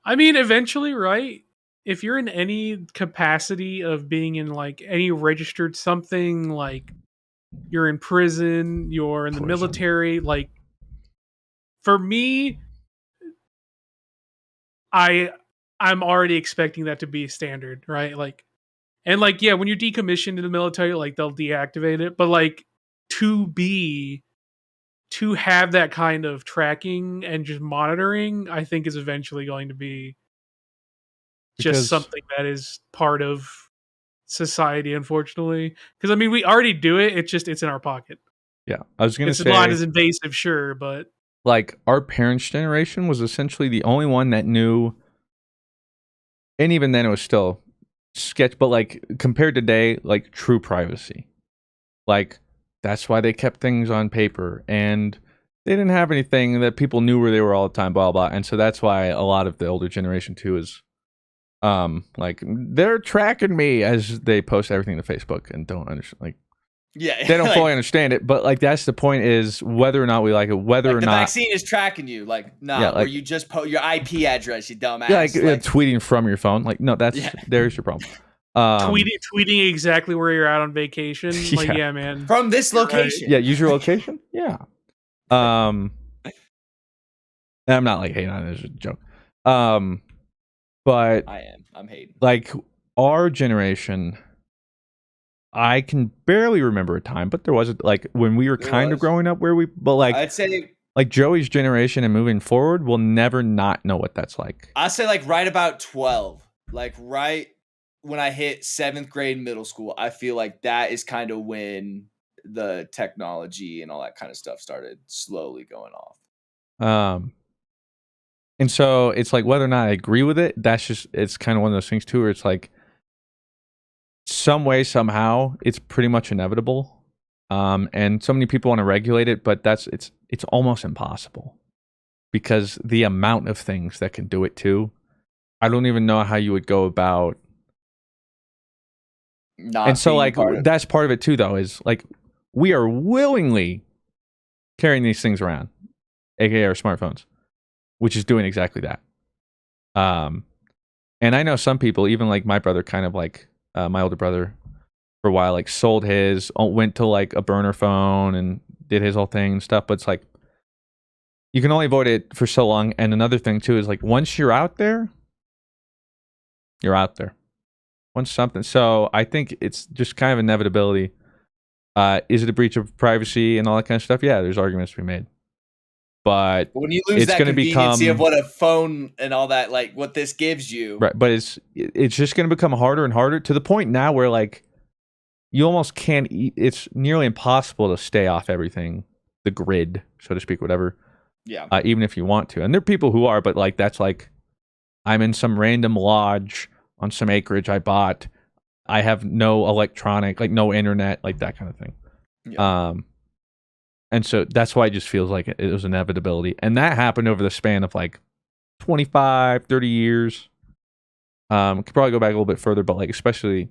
I mean, eventually, right? If you're in any capacity of being in like any registered something, like you're in prison, you're in the military, like for me, I'm already expecting that to be standard, right? Like, and like, yeah, when you're decommissioned in the military, like they'll deactivate it, but like to have that kind of tracking and just monitoring, I think is eventually going to be just something that is part of society, unfortunately. Because I mean, we already do it. It's in our pocket. Yeah, I was gonna say it's not as invasive, sure, but like our parents' generation was essentially the only one that knew, and even then it was still sketch. But like compared to today, like true privacy, like that's why they kept things on paper and they didn't have anything that people knew where they were all the time, blah blah. And so that's why a lot of the older generation too is like they're tracking me as they post everything to Facebook and don't understand, like yeah, they don't fully understand it, but like that's the point, is whether or not we like it, whether like or the not vaccine is tracking you, like nah, yeah, like, or you just your IP address, you dumbass. yeah, like tweeting from your phone, like no, that's there's your problem. Tweeting exactly where you're at on vacation, like yeah, man, from this location. Right. Yeah, use your location. Yeah. And I'm not like hating on it, it's a joke. But I'm hating. Like our generation, I can barely remember a time, but there was like when we were kind of growing up where we, but like I'd say like Joey's generation and moving forward will never not know what that's like. I'd say like right about 12, like right when I hit 7th grade middle school, I feel like that is kind of when the technology and all that kind of stuff started slowly going off. And so it's like whether or not I agree with it, that's just, it's kind of one of those things too, where it's like some way, somehow, it's pretty much inevitable. And so many people want to regulate it, but it's almost impossible because the amount of things that can do it too. I don't even know how you would go about. And so like that's part of it too, though, is like we are willingly carrying these things around, aka our smartphones, which is doing exactly that. And I know some people, even like my brother, kind of like my older brother, for a while, like sold his, went to like a burner phone and did his whole thing and stuff. But it's like you can only avoid it for so long. And another thing too is like once you're out there, you're out there. Once something. So I think it's just kind of inevitability. Is it a breach of privacy and all that kind of stuff? Yeah, there's arguments to be made. But when you lose that conveniency of what a phone and all that, like what this gives you, right? But it's just going to become harder and harder to the point now where like you almost can't. It's nearly impossible to stay off everything, the grid, so to speak, whatever. Yeah. Even if you want to, and there are people who are, but like that's like I'm in some random lodge on some acreage I bought. I have no electronic, like no internet, like that kind of thing. Yeah. And so that's why it just feels like it was inevitability. And that happened over the span of like 25, 30 years. Could probably go back a little bit further, but like especially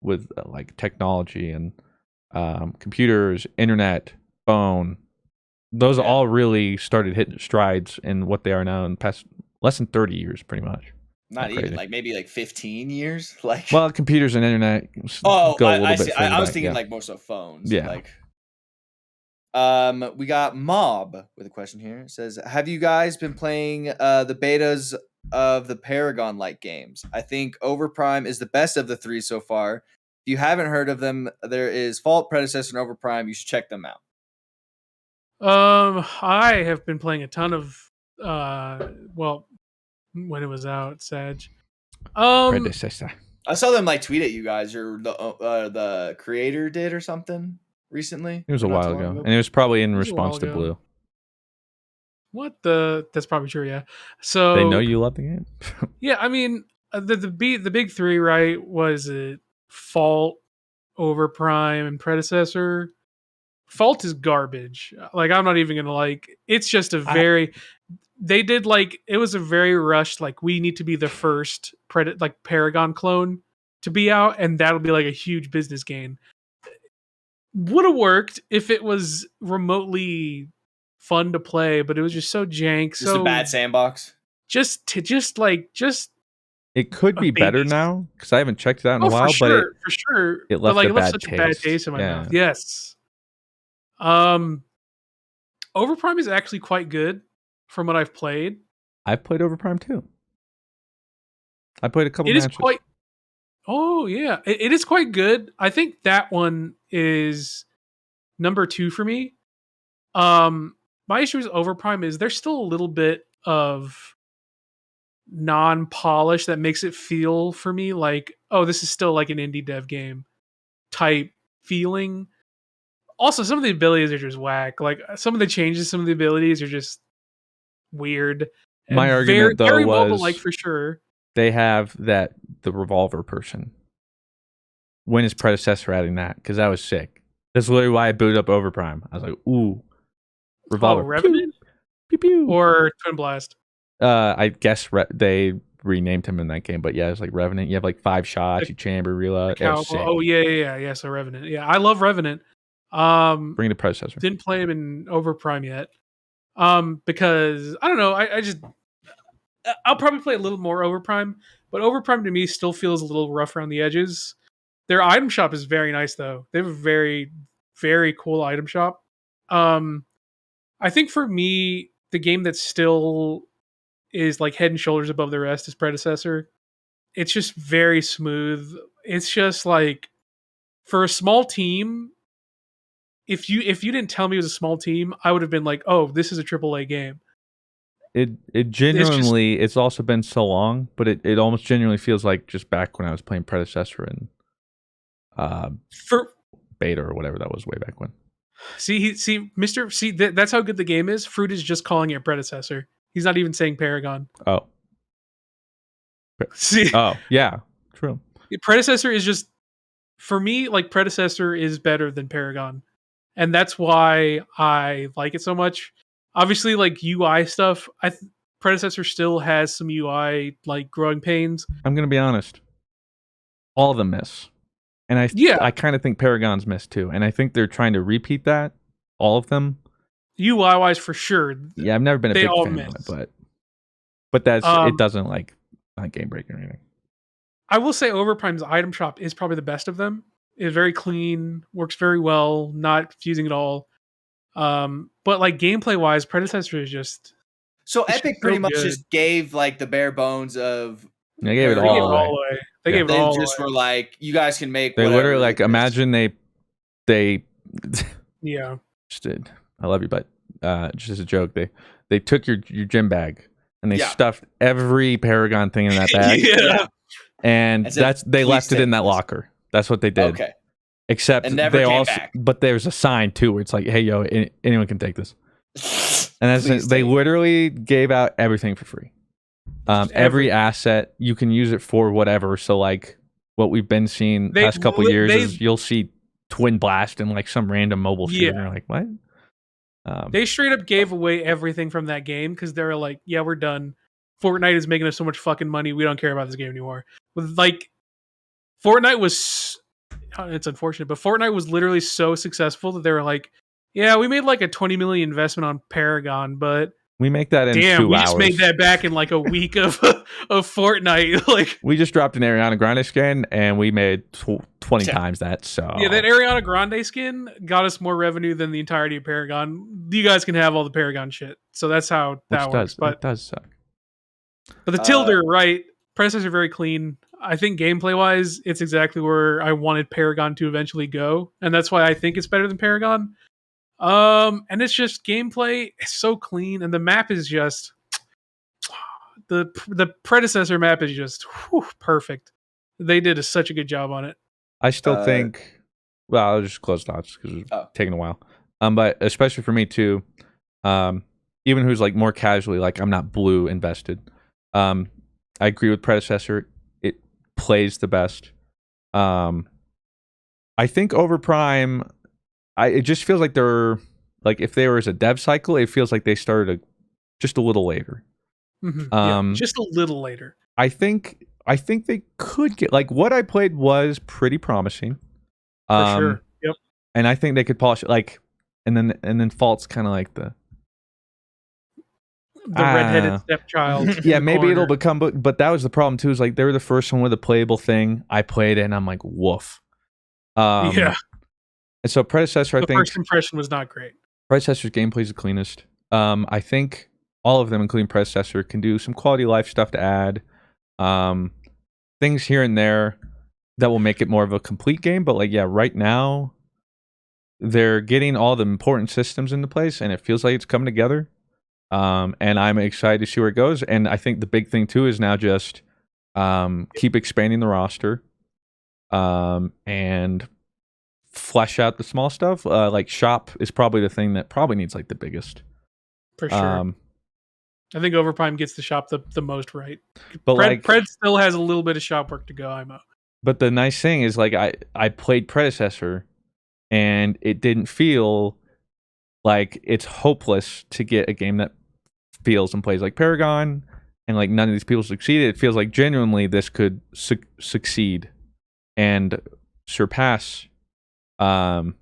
with like technology and computers, internet, phone, those all really started hitting strides in what they are now in the past less than 30 years, pretty much. Not even like maybe like 15 years. Like well, computers and internet. Go a little bit I was thinking like more so phones. Yeah. Like we got Mob with a question here. It says, have you guys been playing the betas of the Paragon-like games? I think Overprime is the best of the 3 so far. If you haven't heard of them, there is Fault, Predecessor, and Overprime. You should check them out. I have been playing a ton of well, when it was out, Sag. Predecessor. I saw them like tweet at you guys, or the creator did or something recently. It was a while ago, and it was probably in response to Blue. That's probably true, yeah. So they know you love the game. Yeah, I mean the big 3, right? Was it Fault, Overprime, and Predecessor? Fault is garbage. Like I'm not even gonna like. It's just a very. They did like it was a very rushed. Like we need to be the first Paragon clone to be out, and that'll be like a huge business gain. Would have worked if it was remotely fun to play, but it was just so jank. Just a bad sandbox. Just it could be better now because I haven't checked it out in a while. For sure. It left, it left such a bad taste in my mouth. Yes. Overprime is actually quite good. from what I've played. I've played Overprime too. I played a couple It matches. is quite. Oh yeah, it is quite good. I think that one is number 2 for me. My issue with Overprime is there's still a little bit of non-polish that makes it feel for me like, oh, this is still like an indie dev game type feeling. Also, some of the abilities are just whack. Like some of the changes, some of the abilities are just weird. And My argument though very was mobile, like for sure. They have the revolver person. When is predecessor adding that? Because that was sick. That's literally why I booted up Overprime. I was like, ooh, revolver. Oh, Revenant? Pew, pew. Or Twin Blast? I guess they renamed him in that game, but yeah, it's like Revenant. You have like 5 shots, you chamber, reload. Oh yeah. So Revenant. Yeah, I love Revenant. Bring the predecessor. Didn't play him in Overprime yet. Because I don't know. I'll probably play a little more Overprime, but Overprime to me still feels a little rough around the edges. Their item shop is very nice though. They have a very, very cool item shop. I think for me, the game that still is like head and shoulders above the rest is Predecessor. It's just very smooth. It's just like for a small team, if you didn't tell me it was a small team, I would have been like, oh, this is a AAA game. It genuinely, it's also been so long, but it almost genuinely feels like just back when I was playing Predecessor and for beta or whatever that was way back when. That's how good the game is. Fruit is just calling it Predecessor. He's not even saying Paragon. Oh. See? Oh, yeah. True. Predecessor is just, for me, like Predecessor is better than Paragon. And that's why I like it so much. Obviously, like UI stuff, Predecessor still has some UI like growing pains. I'm going to be honest. All of them miss. And I kind of think Paragon's missed too. And I think they're trying to repeat that. All of them. UI-wise, for sure. Yeah, I've never been a big fan of it, but that's it doesn't like not game breaking or anything. I will say Overprime's item shop is probably the best of them. It's very clean, works very well, not confusing at all. But like gameplay-wise, Predecessor is just so Epic pretty much just gave like the bare bones of. They gave it all away. They gave it all just away. were like, you guys can make. They literally like imagine they yeah. Just did. I love you, but just as a joke, they took your gym bag and they stuffed every Paragon thing in that bag. And they left it in that locker. That's what they did. Okay. Except they also, but there's a sign too where it's like, hey yo, anyone can take this. And they literally gave out everything for free. Every asset you can use it for whatever. So like what we've been seeing the past couple years is you'll see Twin Blast and like some random mobile shooter. And you're like, what? They straight up gave away everything from that game because they're like, yeah, we're done. Fortnite is making us so much fucking money. We don't care about this game anymore. With like, Fortnite was, it's unfortunate, but Fortnite was literally so successful that they were like, yeah, we made like a 20 million investment on Paragon, but we make that in 2 hours. We just made that back in like a week of Fortnite. Like we just dropped an Ariana Grande skin and we made 20 times that. So yeah, that Ariana Grande skin got us more revenue than the entirety of Paragon. You guys can have all the Paragon shit. So that's how that works. But it does suck. But the Tilder, right? Predecessors are very clean. I think gameplay wise, it's exactly where I wanted Paragon to eventually go, and that's why I think it's better than Paragon. And it's just gameplay is so clean, and the map is just the Predecessor map is just perfect. They did such a good job on it. I still think. Well, I'll just close thoughts because it's taking a while. But especially for me too. Even who's like more casually, like I'm not blue invested. I agree with Predecessor. It plays the best. I think Overprime. It just feels like they're like if there was a dev cycle, it feels like they started just a little later. Mm-hmm. Just a little later. I think they could get like what I played was pretty promising. For sure. Yep. And I think they could polish it like, and then Fault's kind of like the redheaded stepchild. Yeah, maybe it'll become, but that was the problem too. Is like they were the first one with a playable thing. I played it and I'm like, woof. Yeah. And so Predecessor, I think first impression was not great. Predecessor's gameplay is the cleanest. I think all of them, including predecessor, can do some quality of life stuff to add. Things here and there that will make it more of a complete game. But like, yeah, right now they're getting all the important systems into place, and it feels like it's coming together. And I'm excited to see where it goes. And I think the big thing too is now just keep expanding the roster, and flesh out the small stuff. Like shop is probably the thing that probably needs like the biggest. For sure. I think Overprime gets the shop the most right. But Pred still has a little bit of shop work to go, IMO. But the nice thing is, like, I played Predecessor, and it didn't feel like it's hopeless to get a game that feels and plays like Paragon, and like none of these people succeeded. It feels like genuinely this could succeed and surpass where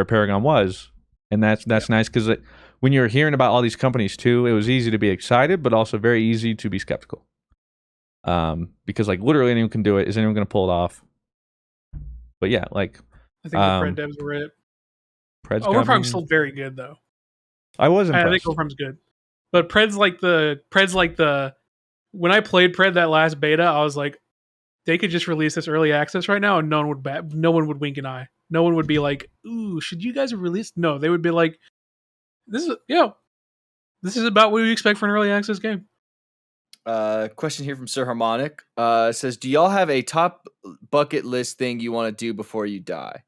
Paragon was, and that's nice because when you're hearing about all these companies too, it was easy to be excited, but also very easy to be skeptical. Because like literally anyone can do it. Is anyone going to pull it off? But yeah, like I think the Pred devs were it. Overprime's still very good though. I was impressed. I think Overprime's good, but Pred's like the when I played Pred that last beta, I was like, they could just release this early access right now, and no one would wink an eye. No one would be like, "Ooh, should you guys have released?" No, they would be like, "This is about what we expect for an early access game." Question here from Sir Harmonic. Says, do y'all have a top bucket list thing you want to do before you die?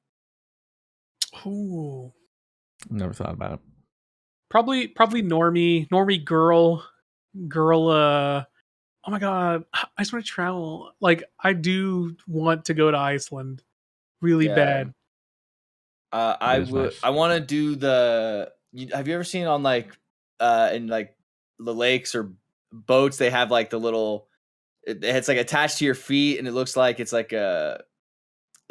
Ooh, never thought about it. Probably normie girl. Oh my god, I just want to travel. Like, I do want to go to Iceland really bad. I want to do the. Have you ever seen on like in like the lakes or boats? They have like the little. It's like attached to your feet, and it looks like it's like a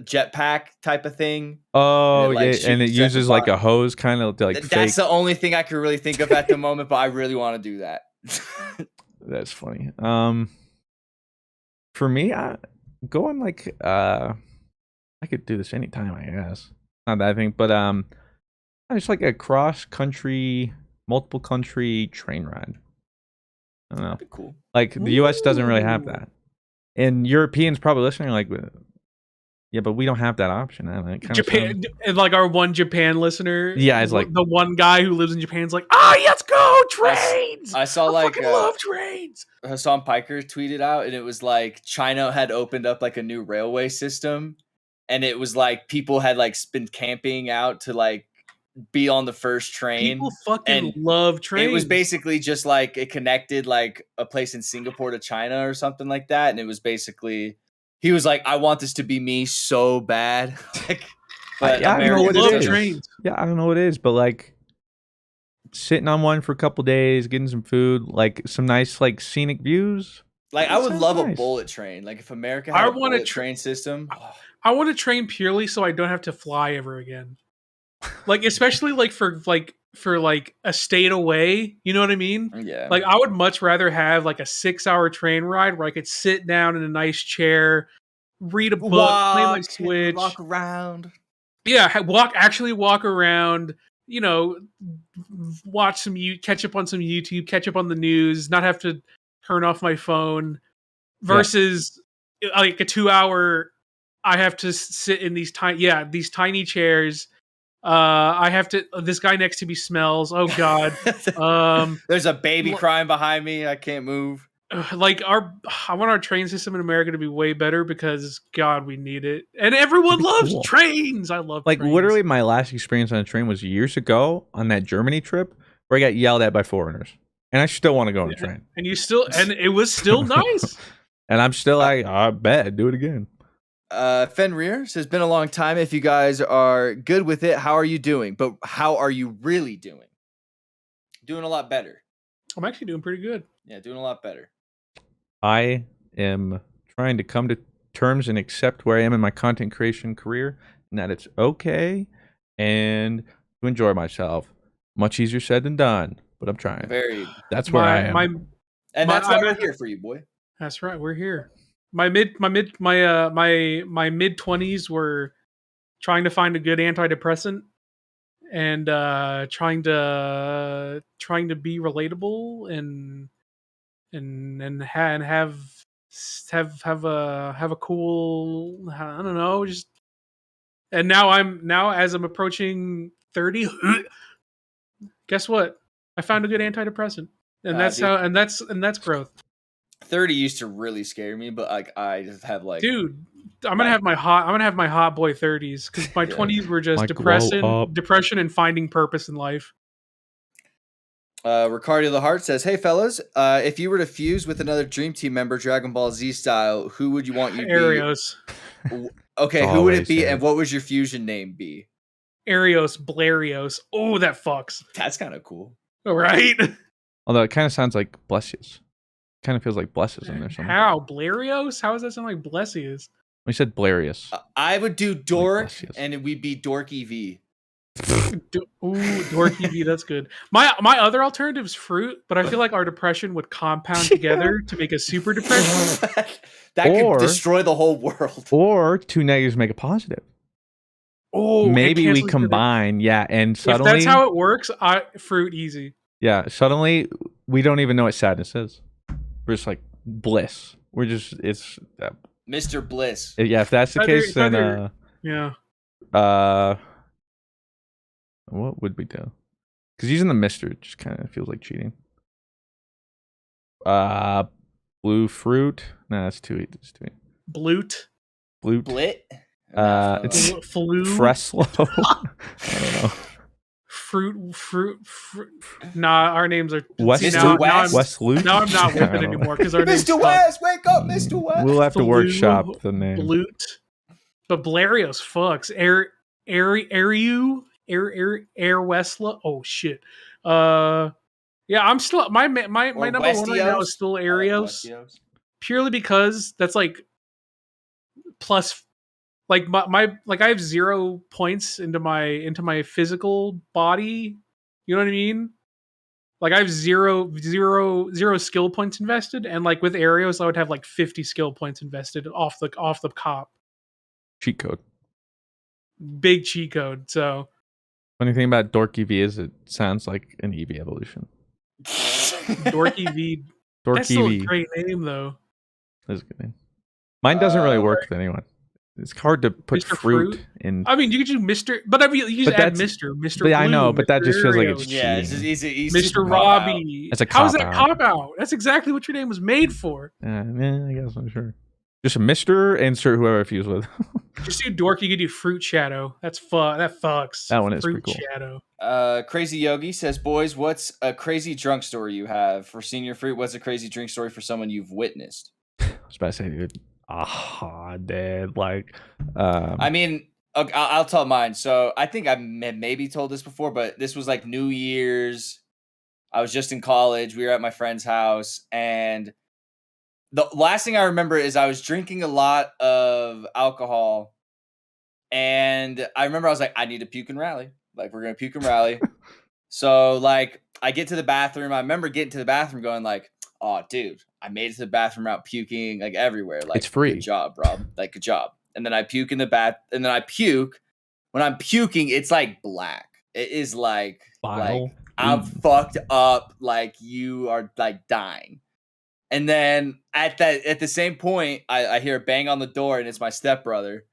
jetpack type of thing. Oh, and it uses like a hose, kind of like. That's fake. the only thing I could really think of at the moment, but I really want to do that. That's funny. For me, going like I could do this anytime, I guess. Not that I think, but it's like a cross country, multiple country train ride. I don't know. That'd be cool. Like the US doesn't really have that, and Europeans probably listening are like, yeah, but we don't have that option. Japan, like our one Japan listener. Yeah, it's like the one guy who lives in Japan's like, let's go trains. I saw like love trains. Hassan Piker tweeted out, and it was like China had opened up like a new railway system, and it was like people had like been camping out to like be on the first train. People fucking love trains. It was basically just like it connected like a place in Singapore to China or something like that, and it was basically. He was like, I want this to be me so bad. Like, but I don't know what it is. Trains. Yeah, I don't know what it is, but like sitting on one for a couple days, getting some food, like some nice like scenic views. Like I would love a bullet train. Like if America had a bullet train system. I want a train purely so I don't have to fly ever again. Like especially like for a state away, you know what I mean? Yeah. Like I would much rather have like a 6-hour train ride where I could sit down in a nice chair, read a book, play my Switch, walk around. Yeah, walk around. You know, watch catch up on some YouTube, catch up on the news, not have to turn off my phone. Versus like a 2-hour, I have to sit in these tiny chairs. I have to. This guy next to me smells. Oh God. There's a baby crying behind me. I can't move. I want our train system in America to be way better because God, we need it, and everyone loves trains. I love trains. Literally, my last experience on a train was years ago on that Germany trip where I got yelled at by foreigners, and I still want to go on a train. And it was still nice. And I'm still like, I bet do it again. Fenrir says, been a long time. If you guys are good with it, how are you doing? But how are you really doing? Doing a lot better. I'm actually doing pretty good. Yeah, doing a lot better. I am trying to come to terms and accept where I am in my content creation career, and that it's okay and to enjoy myself. Much easier said than done, but I'm trying. That's where I am. That's why we're here for you, boy. That's right, we're here. My mid 20s were trying to find a good antidepressant, trying to be relatable and have a cool, I don't know, just. And now as I'm approaching 30, guess what? I found a good antidepressant, and that's dude. how and that's growth. 30 used to really scare me, but like I just have like, dude, I'm gonna have my hot boy 30s, because my 20s were just depression and finding purpose in life. Ricardo the Heart says, "Hey fellas, if you were to fuse with another Dream Team member, Dragon Ball Z style, who would you want you to Arios. be? Okay, who would it be, and what would your fusion name be? Arios, Blarios. Oh, that fucks. That's kind of cool, right? Although it kind of sounds like Blessius. Kind of feels like Blessius in there somewhere. How Blarios? How does that sound like Blessius? We said Blarius. I would do Dork, and we'd be Dorky V. Ooh, Dorky V, that's good. My other alternative is Fruit, but I feel like our depression would compound together to make a super depression. That could destroy the whole world. Or two negatives make a positive. Oh, maybe we combine, and suddenly, if that's how it works, Fruit easy. Yeah, suddenly we don't even know what sadness is. We're just like bliss. We're just Mr. Bliss. Yeah, if that's the case, then what would we do? Because using the Mister just kind of feels like cheating. Blue Fruit. Nah, that's too easy. Blute. Blit. It's Freslo. I don't know. Fruit. Nah, our names are Mr. West. Now I'm not with it anymore because our names Mr. West, wake up, Mr. West. We'll have to workshop the name. Blute. But Blarios fucks. BlueWestlo. Oh shit. Yeah, I'm still my number one right now is still Arios. Purely because that's like plus, like my I have 0 points into my physical body. You know what I mean? Like I have zero skill points invested, and like with Arios, I would have like 50 skill points invested off the cop. Cheat code. Big cheat code. So funny thing about Dorky V is it sounds like an Eevee evolution. Dorky V. That's still a great name though. That's a good name. Mine doesn't really work with anyone. It's hard to put Mr. fruit in. I mean, you could do Mr. But I mean, you just add Mr. Blue, I know, but that just feels like it's cheating. It's Mr. Robbie. It's a How is that cop out? That's exactly what your name was made for. I guess I'm sure. Just a Mr. Insert whoever I fuse with. Just do Dork. You could do Fruit Shadow. That fucks. That one is Fruit pretty cool. Shadow. Crazy Yogi says, "Boys, what's a crazy drunk story you have for Senior Fruit? What's a crazy drink story for someone you've witnessed?" I was about to say, dude. Dad. Like, I mean, I'll tell mine. So I think I maybe told this before, but this was like New Year's. I was just in college. We were at my friend's house, and the last thing I remember is I was drinking a lot of alcohol, and I remember I was like, I need to puke and rally. Like, we're gonna puke and rally. So like, I get to the bathroom. I remember getting to the bathroom, going like, "Oh, dude, I made it to the bathroom without puking like everywhere. Like, it's free. Good job, Rob. Like, good job." And then I puke in the bath, and then I puke. When I'm puking, it's like black. It is like I'm fucked up. Like you are like dying. And then at the same point, I hear a bang on the door, and it's my stepbrother,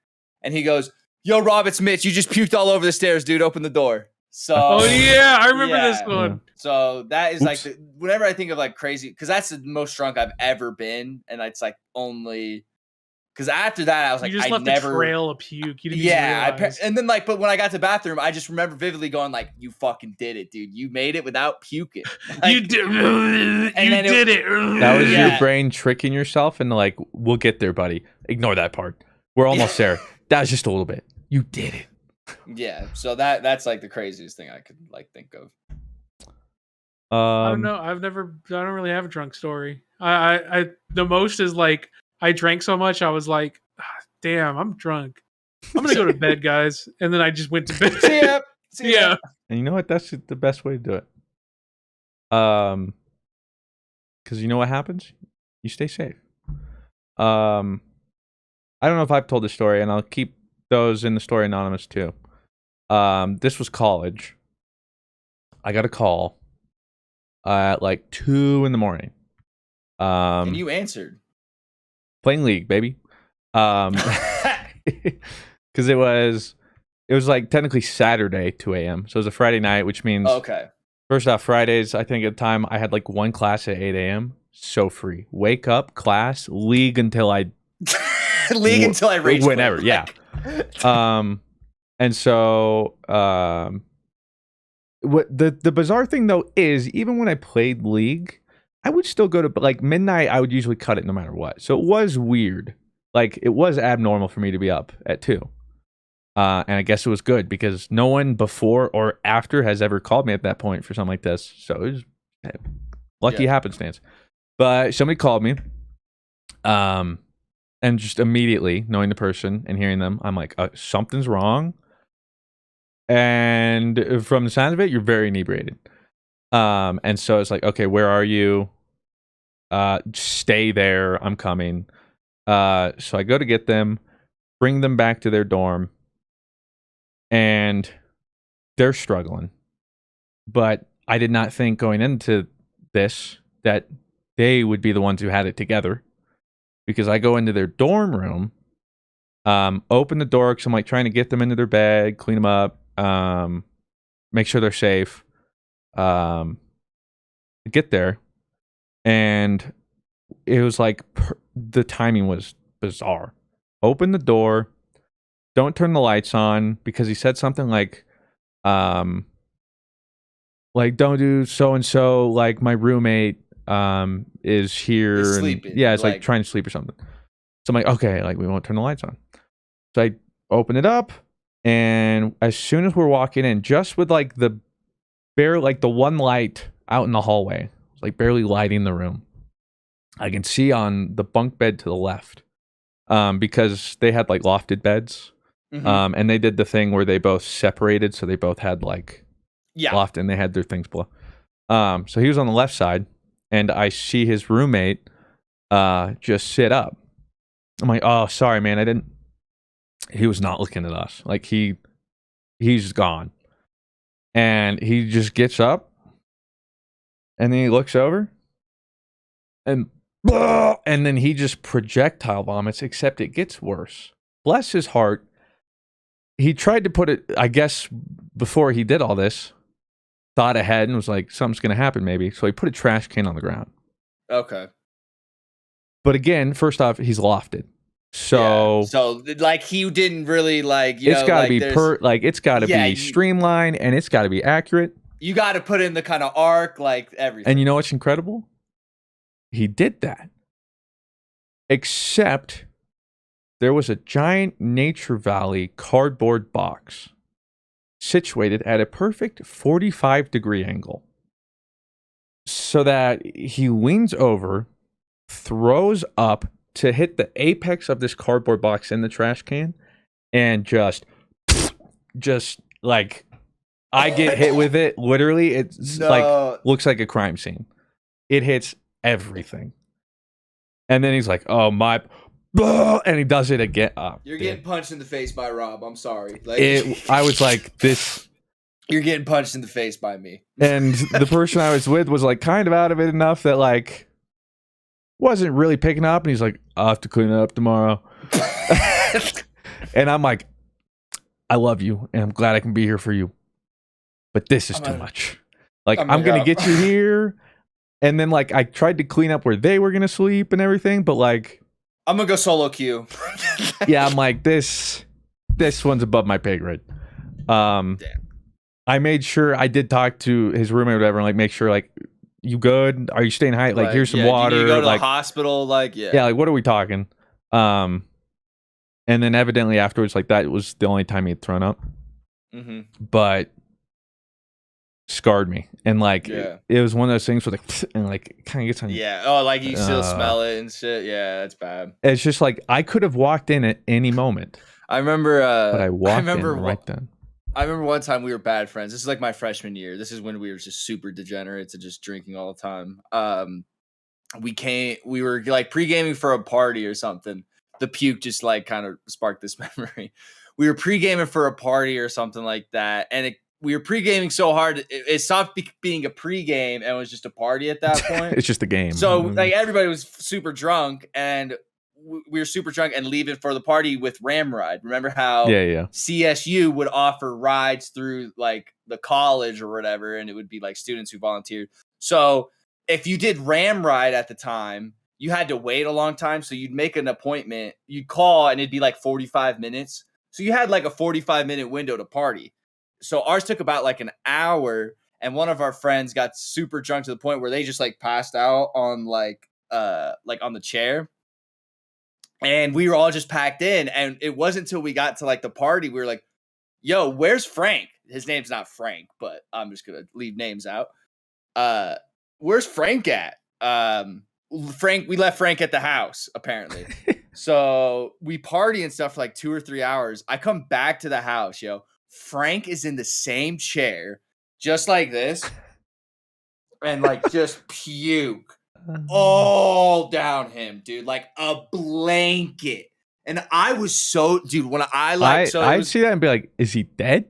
and he goes, "Yo, Rob, it's Mitch. You just puked all over the stairs, dude. Open the door." So, oh yeah, I remember this one. So that is like whenever I think of like crazy, because that's the most drunk I've ever been, and it's like only because after that I was like, you just I left never a trail of puke. You didn't and then like, but when I got to the bathroom, I just remember vividly going like, "You fucking did it, dude. You made it without puking. Like, you did. You did it. That was your brain tricking yourself, and like, we'll get there, buddy. Ignore that part. We're almost there. That was just a little bit. You did it." Yeah, so that's like the craziest thing I could like think of. I don't know. I don't really have a drunk story. I the most is like I drank so much I was like, damn, I'm drunk. I'm gonna go to bed, guys, and then I just went to bed. See ya. And you know what? That's the best way to do it. Because you know what happens? You stay safe. I don't know if I've told the story, and I'll keep those in the story anonymous too. This was college. I got a call at like 2 a.m. And you answered. Playing League, baby. Because it was like technically Saturday 2 a.m. So it was a Friday night, which means first off, Fridays, I think at the time I had like one class at 8 a.m. So free. Wake up, class, League until I until I rage quit. Whenever, yeah. And so what the bizarre thing though is, even when I played League, I would still go to like midnight. I would usually cut it no matter what. So it was weird. Like it was abnormal for me to be up at 2. And I guess it was good because no one before or after has ever called me at that point for something like this. So it was lucky happenstance. But somebody called me. And just immediately knowing the person and hearing them, I'm like, something's wrong. And from the sounds of it, you're very inebriated. And so it's like, okay, where are you? Stay there. I'm coming. So I go to get them, bring them back to their dorm, and they're struggling. But I did not think going into this that they would be the ones who had it together, because I go into their dorm room, open the door because I'm like trying to get them into their bed, clean them up, make sure they're safe. Get there, and it was like the timing was bizarre. Open the door, don't turn the lights on, because he said something like don't do so and so, like my roommate is here and sleeping, it's like trying to sleep or something. So I'm like, okay, like we won't turn the lights on. So I open it up, and as soon as we're walking in, just with like the one light out in the hallway, like barely lighting the room, I can see on the bunk bed to the left, because they had like lofted beds, and they did the thing where they both separated, so they both had like loft, and they had their things below. So he was on the left side, and I see his roommate just sit up. I'm like, oh, sorry, man, I didn't. He was not looking at us. Like he's gone, and he just gets up. And then he looks over, and then he just projectile vomits, except it gets worse. Bless his heart. He tried to put it, I guess, before he did all this, thought ahead and was like, something's going to happen maybe. So he put a trash can on the ground. Okay. But again, first off, he's lofted. So like he didn't really it's got to be it's got to be streamlined, and it's got to be accurate. You got to put in the kind of arc, like everything. And you know what's incredible? He did that. Except there was a giant Nature Valley cardboard box situated at a perfect 45-degree angle, so that he leans over, throws up to hit the apex of this cardboard box in the trash can, and just like... I get hit with it. Literally, it's like looks like a crime scene. It hits everything. And then he's like, "Oh my," and he does it again. Oh, you're getting punched in the face by Rob. I'm sorry. I was like, "This." You're getting punched in the face by me. And the person I was with was like kind of out of it enough that like wasn't really picking up. And he's like, "I'll have to clean it up tomorrow." And I'm like, "I love you, and I'm glad I can be here for you. But this is too much. Like, I'm going to get you here." And then, like, I tried to clean up where they were going to sleep and everything. But, like... I'm going to go solo queue. Yeah, I'm like, this one's above my pay grade. I made sure I did talk to his roommate or whatever. And, like, make sure, like, you good? Are you staying high? Like, here's some water. Do you need to go to like, the hospital? Like, Yeah, like, what are we talking? And then evidently afterwards, like, that was the only time he had thrown up. Mm-hmm. But... scarred me, and like it was one of those things where like and like it kind of gets on like you still smell it and shit. That's bad. It's just like I could have walked in at any moment. I remember but I walked in right then. I remember one time we were bad friends. This is like my freshman year. This is when we were just super degenerates and just drinking all the time. We were like pre-gaming for a party or something. The puke just like kind of sparked this memory. we were pre-gaming for a party or something like that, and we were pre-gaming so hard it stopped being a pre-game and it was just a party at that point. It's just a game. So like everybody was super drunk, and we were super drunk and leaving for the party with Ramride. Remember how CSU would offer rides through like the college or whatever, and it would be like students who volunteered. So if you did Ramride at the time, you had to wait a long time. So you'd make an appointment, you'd call, and it'd be like 45 minutes. So you had like a 45-minute window to party. So ours took about like an hour, and one of our friends got super drunk to the point where they just like passed out on like on the chair. And we were all just packed in, and it wasn't until we got to like the party we were like, yo, where's Frank? His name's not Frank, but I'm just gonna leave names out. Where's Frank at? We left Frank at the house, apparently. So we party and stuff for like 2 or 3 hours. I come back to the house, yo. Frank is in the same chair, just like this, and like just puke all down him, dude, like a blanket. And I was so, dude, when I'd see that and be like, is he dead?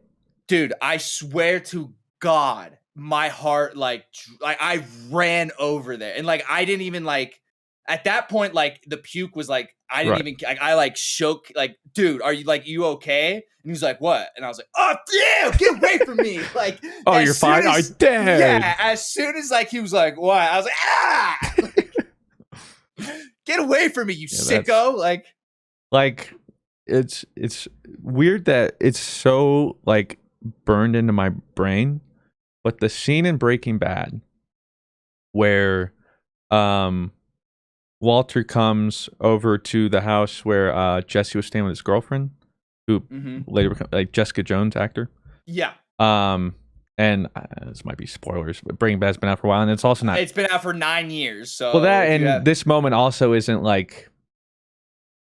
Dude, I swear to God, my heart, like I ran over there, and like I didn't even like at that point, like the puke was like I didn't even like I like shook like, dude, are you okay? And he's like, what? And I was like, oh yeah, get away from me! Like, oh, you're fine. I'm dead. Yeah, as soon as like he was like, what? I was like, ah, get away from me, you sicko! Like it's weird that it's so like burned into my brain. But the scene in Breaking Bad where Walter comes over to the house where Jesse was staying with his girlfriend, who later became like Jessica Jones actor. Yeah. And this might be spoilers, but Breaking Bad's been out for a while, and it's also not. It's been out for 9 years. So well, that and this moment also isn't like.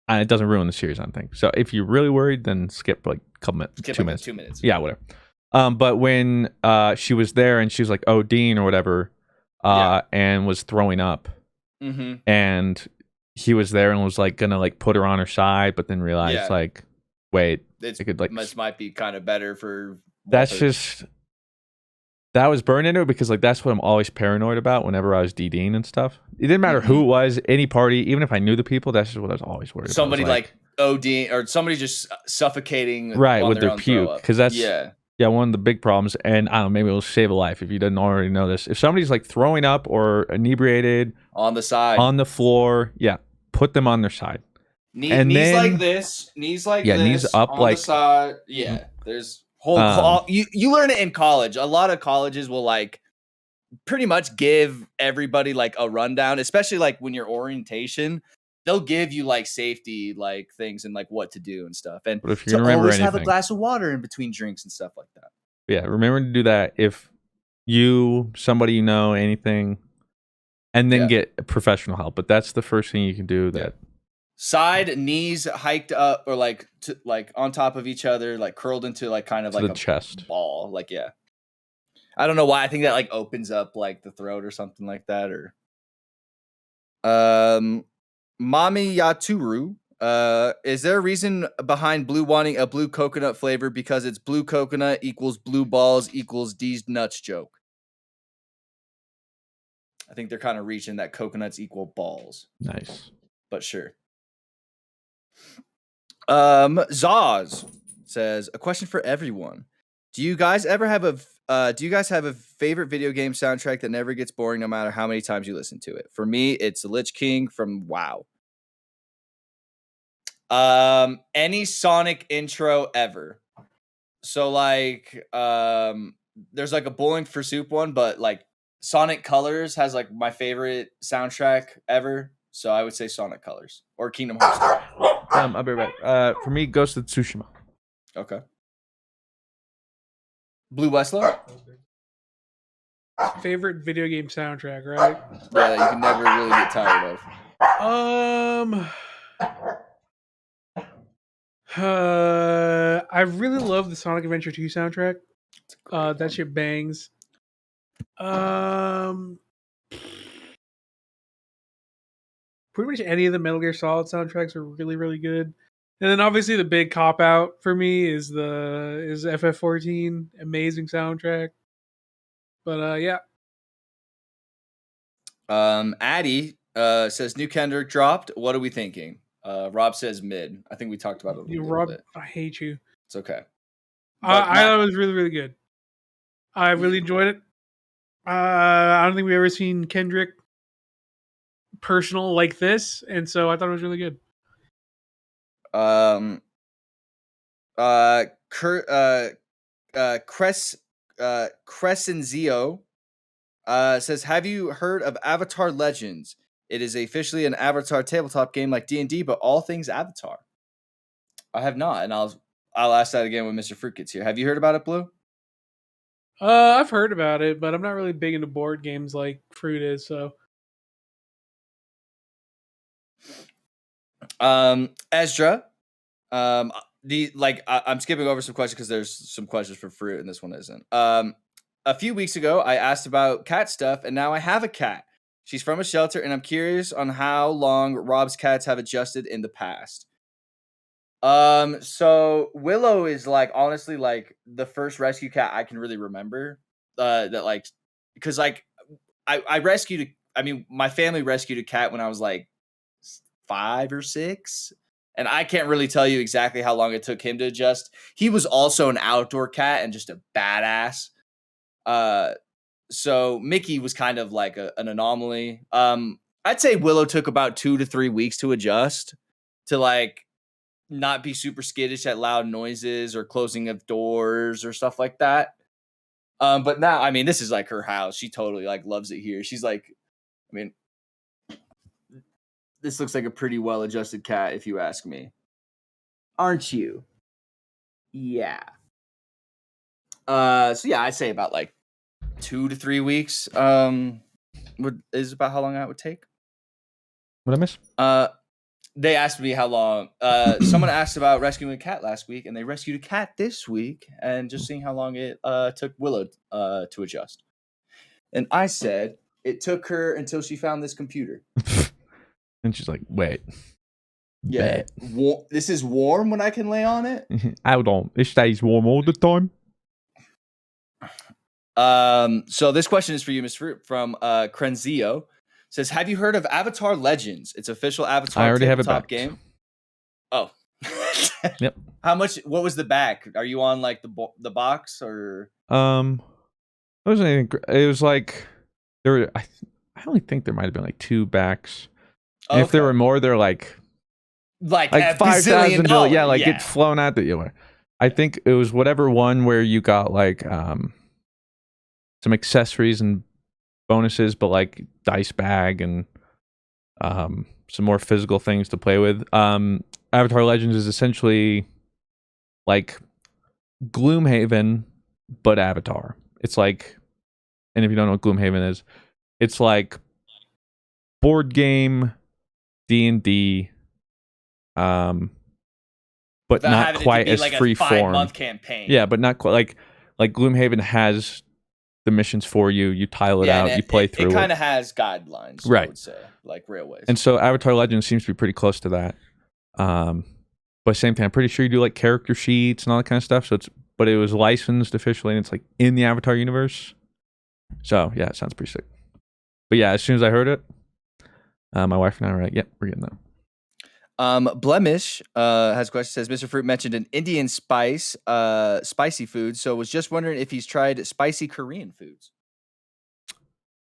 It doesn't ruin the series, I don't think. So if you're really worried, then skip like a couple minutes, 2 minutes. 2 minutes. Yeah, whatever. But when she was there and she was like, oh, Dean or whatever, and was throwing up, and he was there and was like gonna like put her on her side, but then realized like, wait, it could like this might be kind of better for. That's just that was burned into it because like that's what I'm always paranoid about whenever I was DDing and stuff. It didn't matter who it was, any party, even if I knew the people. That's just what I was always worried about. Somebody like OD or somebody just suffocating with their puke, because that's one of the big problems. And I don't know, maybe it'll save a life if you didn't already know this. If somebody's like throwing up or inebriated on the side, on the floor, put them on their side. Knees like this, knees like this, knees up on like the side. Yeah, there's whole you learn it in college. A lot of colleges will like pretty much give everybody like a rundown, especially like when you're orientation. They'll give you like safety like things and like what to do and stuff. And if you're gonna always have a glass of water in between drinks and stuff like that. Yeah, remember to do that if somebody you know, anything, and then get professional help. But that's the first thing you can do. That side knees hiked up or like like on top of each other, like curled into like kind of like a chest ball. Like I don't know why. I think that like opens up like the throat or something like that. Or Mami Yaturu, is there a reason behind Blue wanting a blue coconut flavor? Because it's blue coconut equals blue balls equals D's nuts joke. I think they're kind of reaching that coconuts equal balls. Nice. But sure. Zaz says, a question for everyone. Do you guys have a favorite video game soundtrack that never gets boring no matter how many times you listen to it? For me, it's The Lich King from WoW. Any Sonic intro ever. So like there's like a Bowling for Soup one, but like Sonic Colors has like my favorite soundtrack ever. So I would say Sonic Colors or Kingdom Hearts 3. I'll be right back. For me, Ghost of Tsushima. Okay. BlueWestlo? Favorite video game soundtrack, right? Yeah, that you can never really get tired of. I really love the Sonic Adventure 2 soundtrack. That shit bangs. Pretty much any of the Metal Gear Solid soundtracks are really, really good. And then obviously the big cop out for me is FF14, amazing soundtrack. But yeah. Addy says new Kendrick dropped. What are we thinking? Rob says mid. I think we talked about it a little bit. I hate you. It's okay. I thought it was really, really good. I really enjoyed it. I don't think we've ever seen Kendrick personal like this, and so I thought it was really good. Crescenzio says, have you heard of Avatar Legends? It is officially an Avatar tabletop game like D&D, but all things Avatar. I have not, and I'll ask that again when Mr. Fruit gets here. Have you heard about it, Blue? I've heard about it, but I'm not really big into board games like Fruit is, so. Ezra, I'm skipping over some questions because there's some questions for Fruit and this one isn't. A few weeks ago, I asked about cat stuff, and now I have a cat. She's from a shelter, and I'm curious on how long Rob's cats have adjusted in the past. So Willow is honestly the first rescue cat I can really remember. Because I rescued. My family rescued a cat when I was 5 or 6, and I can't really tell you exactly how long it took him to adjust. He was also an outdoor cat and just a badass. So Mickey was kind of like an anomaly. I'd say Willow took about 2 to 3 weeks to adjust to not be super skittish at loud noises or closing of doors or stuff like that. But now, this is her house. She totally loves it here. She's this looks like a pretty well-adjusted cat, if you ask me. Aren't you? Yeah. So yeah, I'd say about 2 to 3 weeks. Is about how long that would take. What I miss? They asked me how long. Someone asked about rescuing a cat last week, and they rescued a cat this week, and just seeing how long it took Willow to adjust. And I said it took her until she found this computer. And she's like, wait. Yeah. This is warm when I can lay on it? Hold on. It stays warm all the time. So this question is for you, Mr. Fruit, from Crenzio. Says, have you heard of Avatar Legends? It's official Avatar I already have tabletop it game. Oh. Yep. How much? What was the back? Are you on the box or? It wasn't anything. It was there were. I only think there might have been 2 backs. And if there were more, they're like $5,000. Yeah, it's flown out the way. I think it was whatever one where you got some accessories and bonuses, but dice bag and some more physical things to play with. Avatar Legends is essentially Gloomhaven, but Avatar. It's and if you don't know what Gloomhaven is, it's board game D&D, but not quite as free form. 5-month campaign. Yeah, but not quite like Gloomhaven has the missions for you. You tile it out. You play through. It kind of has guidelines, right? I would say, railways. And so Avatar Legends seems to be pretty close to that. But same thing, I'm pretty sure you do character sheets and all that kind of stuff. So but it was licensed officially, and it's in the Avatar universe. So yeah, it sounds pretty sick. But yeah, as soon as I heard it, my wife and I were like, "Yep, we're getting that." Blemish has a question. Says Mr. Fruit mentioned an Indian spicy food, so was just wondering if he's tried spicy Korean foods.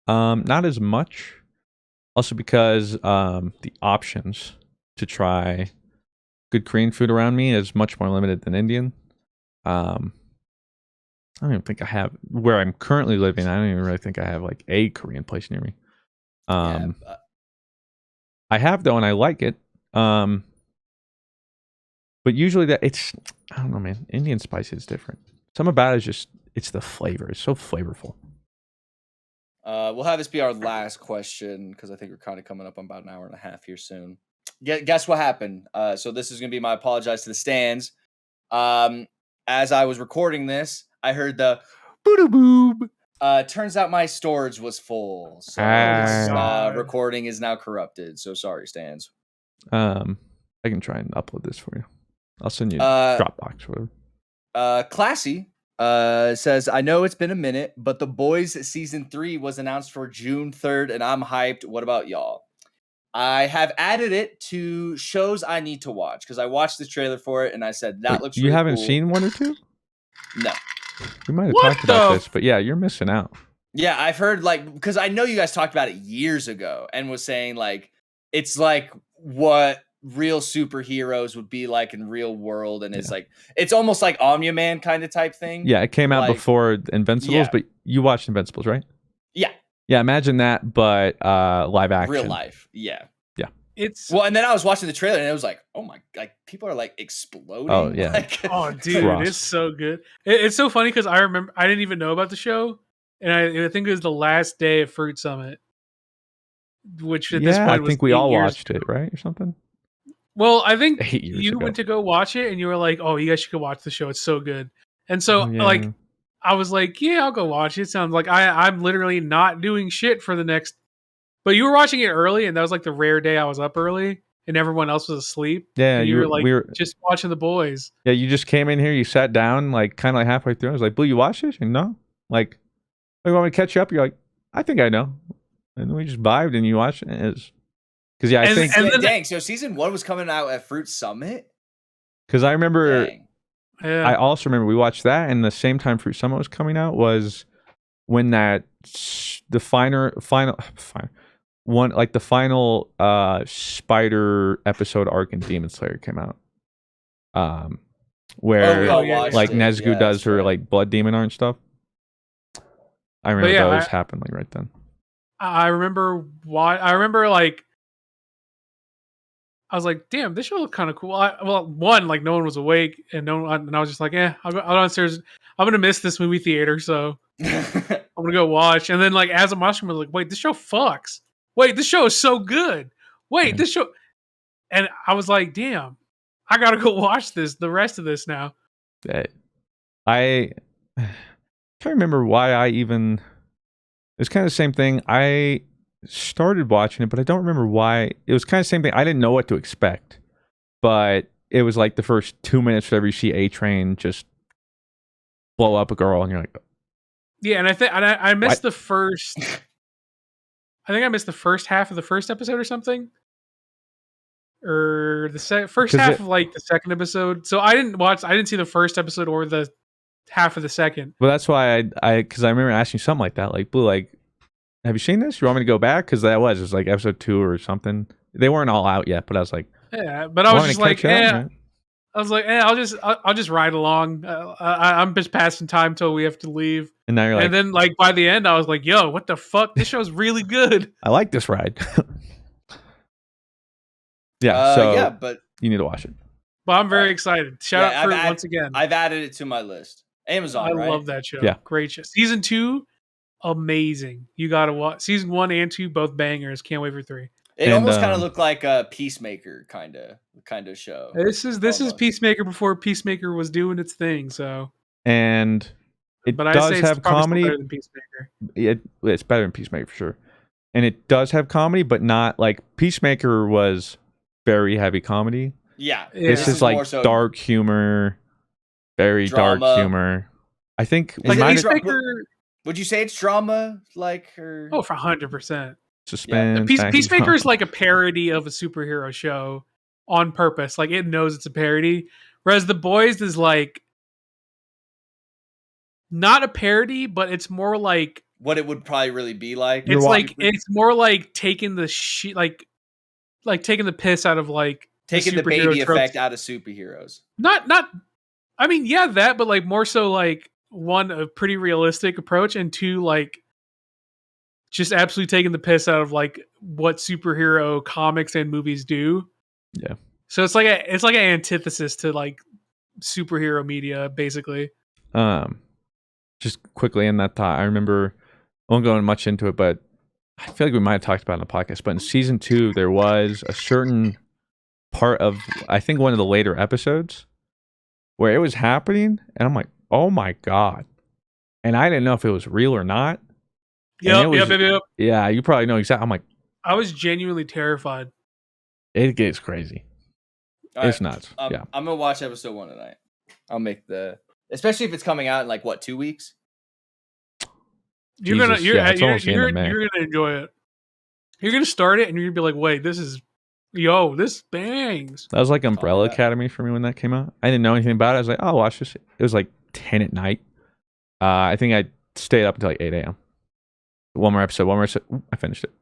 Not as much. Also because the options to try good Korean food around me is much more limited than Indian. I don't even think I have where I'm currently living. I don't even really think I have a Korean place near me. I have though, and I like it. But usually I don't know, man. Indian spice is different. Something about it is just, it's the flavor. It's so flavorful. We'll have this be our last question because I think we're kind of coming up on about an hour and a half here soon. Guess what happened? So this is going to be my apologize to the stands. As I was recording this, I heard the boo-doo-boob. Turns out my storage was full. So this recording is now corrupted. So sorry, stands. I can try and upload this for you. I'll send you Dropbox or whatever. Classy says, I know it's been a minute, but The Boys season 3 was announced for June 3rd, and I'm hyped. What about y'all? I have added it to shows I need to watch because I watched the trailer for it and I said that looks. You really haven't cool. seen 1 or 2? No. We might have talked about this, but yeah, you're missing out. Yeah, I've heard because I know you guys talked about it years ago and was saying it's like what real superheroes would be like in real world, and it's almost like Omni-Man kind of type thing. Yeah, it came out before Invincibles, but you watched Invincibles, right? Yeah. Yeah, imagine that, but live action. Real life. Yeah. Yeah. And then I was watching the trailer and it was like, oh my, people are like exploding. Oh, yeah. Oh, dude, it's so good. It's so funny because I remember I didn't even know about the show. And I think it was the last day of Fruit Summit. Which at this point was I think we all watched it, right? Or something? Well, I think 8 years you ago. went to go watch it and you were like, oh, you guys should go watch the show. It's so good. And so I was like, yeah, I'll go watch it. It sounds like I'm literally not doing shit for the next. But you were watching it early, and that was like the rare day I was up early, and everyone else was asleep. Yeah, and you were like, we were just watching The Boys. Yeah, you just came in here, you sat down, kind of like halfway through. I was like, Blue, you watch this? And no, like, you want me to catch you up? You're like, I think I know. And then we just vibed, and you watched it. Because I think. And then, dang, so season 1 was coming out at Fruit Summit. Because I remember. Dang. Yeah. I also remember we watched that, and the same time Fruit Summit was coming out was when the final Spider episode arc in Demon Slayer came out. Where Nezgu does her blood demon art and stuff. I remember those happened right then. I remember why. I remember I was like, damn, this show looked kind of cool. One, no one was awake, and I was just like, I'll go downstairs. I'm gonna miss this movie theater, so I'm gonna go watch. And then as I'm watching, I was like, wait, this show fucks. Wait, this show is so good. Wait, this show. And I was like, damn, I gotta go watch the rest of this now. I can't remember why I even. It's kind of the same thing. I started watching it, but I don't remember why. It was kind of the same thing. I didn't know what to expect, but it was like the first 2 minutes whenever you see A-Train just blow up a girl, and you're like, yeah. And I missed the first. I think I missed the first half of the first episode or something, or the first half of the second episode. So I didn't see the first episode or the half of the second. Well, that's why because I remember asking something like that, like, Blue, have you seen this? You want me to go back? Because it was episode 2 or something. They weren't all out yet, but I was like, yeah. But I was just like, I was like, I'll just ride along. I'm just passing time till we have to leave. And now you're like, and then by the end, I was like, yo, what the fuck? This show's really good. I like this ride. Yeah. But you need to watch it. But I'm very excited. Shout out Fruit once again. I've added it to my list. Amazon. I love that show. Yeah, great show. Season 2. Amazing. You gotta watch season 1 and 2, both bangers. Can't wait for 3. It almost kind of looked like a Peacemaker kind of show. This is Peacemaker before Peacemaker was doing its thing. So it does have comedy. Better than Peacemaker. It's better than Peacemaker for sure, and it does have comedy, but not like Peacemaker was very heavy comedy. Yeah, this is like dark humor, very drama. Dark humor. I think Peacemaker. Would you say it's drama, or? Oh, for 100%. Suspense. Yeah. Peacemaker is like a parody of a superhero show on purpose. It knows it's a parody. Whereas The Boys is not a parody, but it's more like what it would probably really be like. It's it's more like taking the shit, like taking the piss out of taking the baby effect out of superheroes. Not. I mean, yeah, that, but more so one, a pretty realistic approach, and 2, just absolutely taking the piss out of what superhero comics and movies do. Yeah. So it's an antithesis to superhero media, basically. Just quickly in that thought, I remember, I won't go much into it, but I feel like we might have talked about it in the podcast, but in season 2, there was a certain part of, I think, one of the later episodes where it was happening, and I'm like, oh my God. And I didn't know if it was real or not. Yep. Yeah, you probably know exactly. I'm like, I was genuinely terrified. It gets crazy. It's nuts. Yeah. I'm gonna watch episode 1 tonight. I'll make especially if it's coming out in like what, 2 weeks. You're gonna enjoy it. You're gonna start it and you're gonna be like, wait, this bangs. That was like Umbrella Academy for me when that came out. I didn't know anything about it. I was like, oh, watch this. It was like 10 at night. I think I stayed up until like 8 a.m. One more episode. I finished it.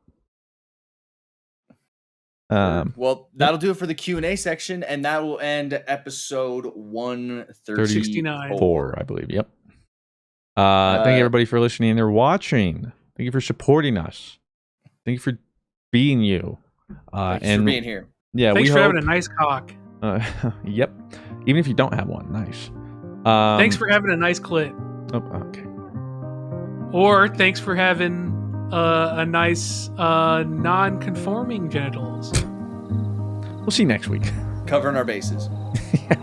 Well, that'll do it for the Q&A section, and that will end episode 134, I believe. Yep. Thank you everybody for listening and watching. Thank you for supporting us. Thank you for being you. Thanks for being here. Yeah, thanks for having a nice cock. Yep. Even if you don't have one, nice. Thanks for having a nice clit. Oh, okay. Or thanks for having a nice non-conforming genitals. We'll see you next week. Covering our bases. Yeah,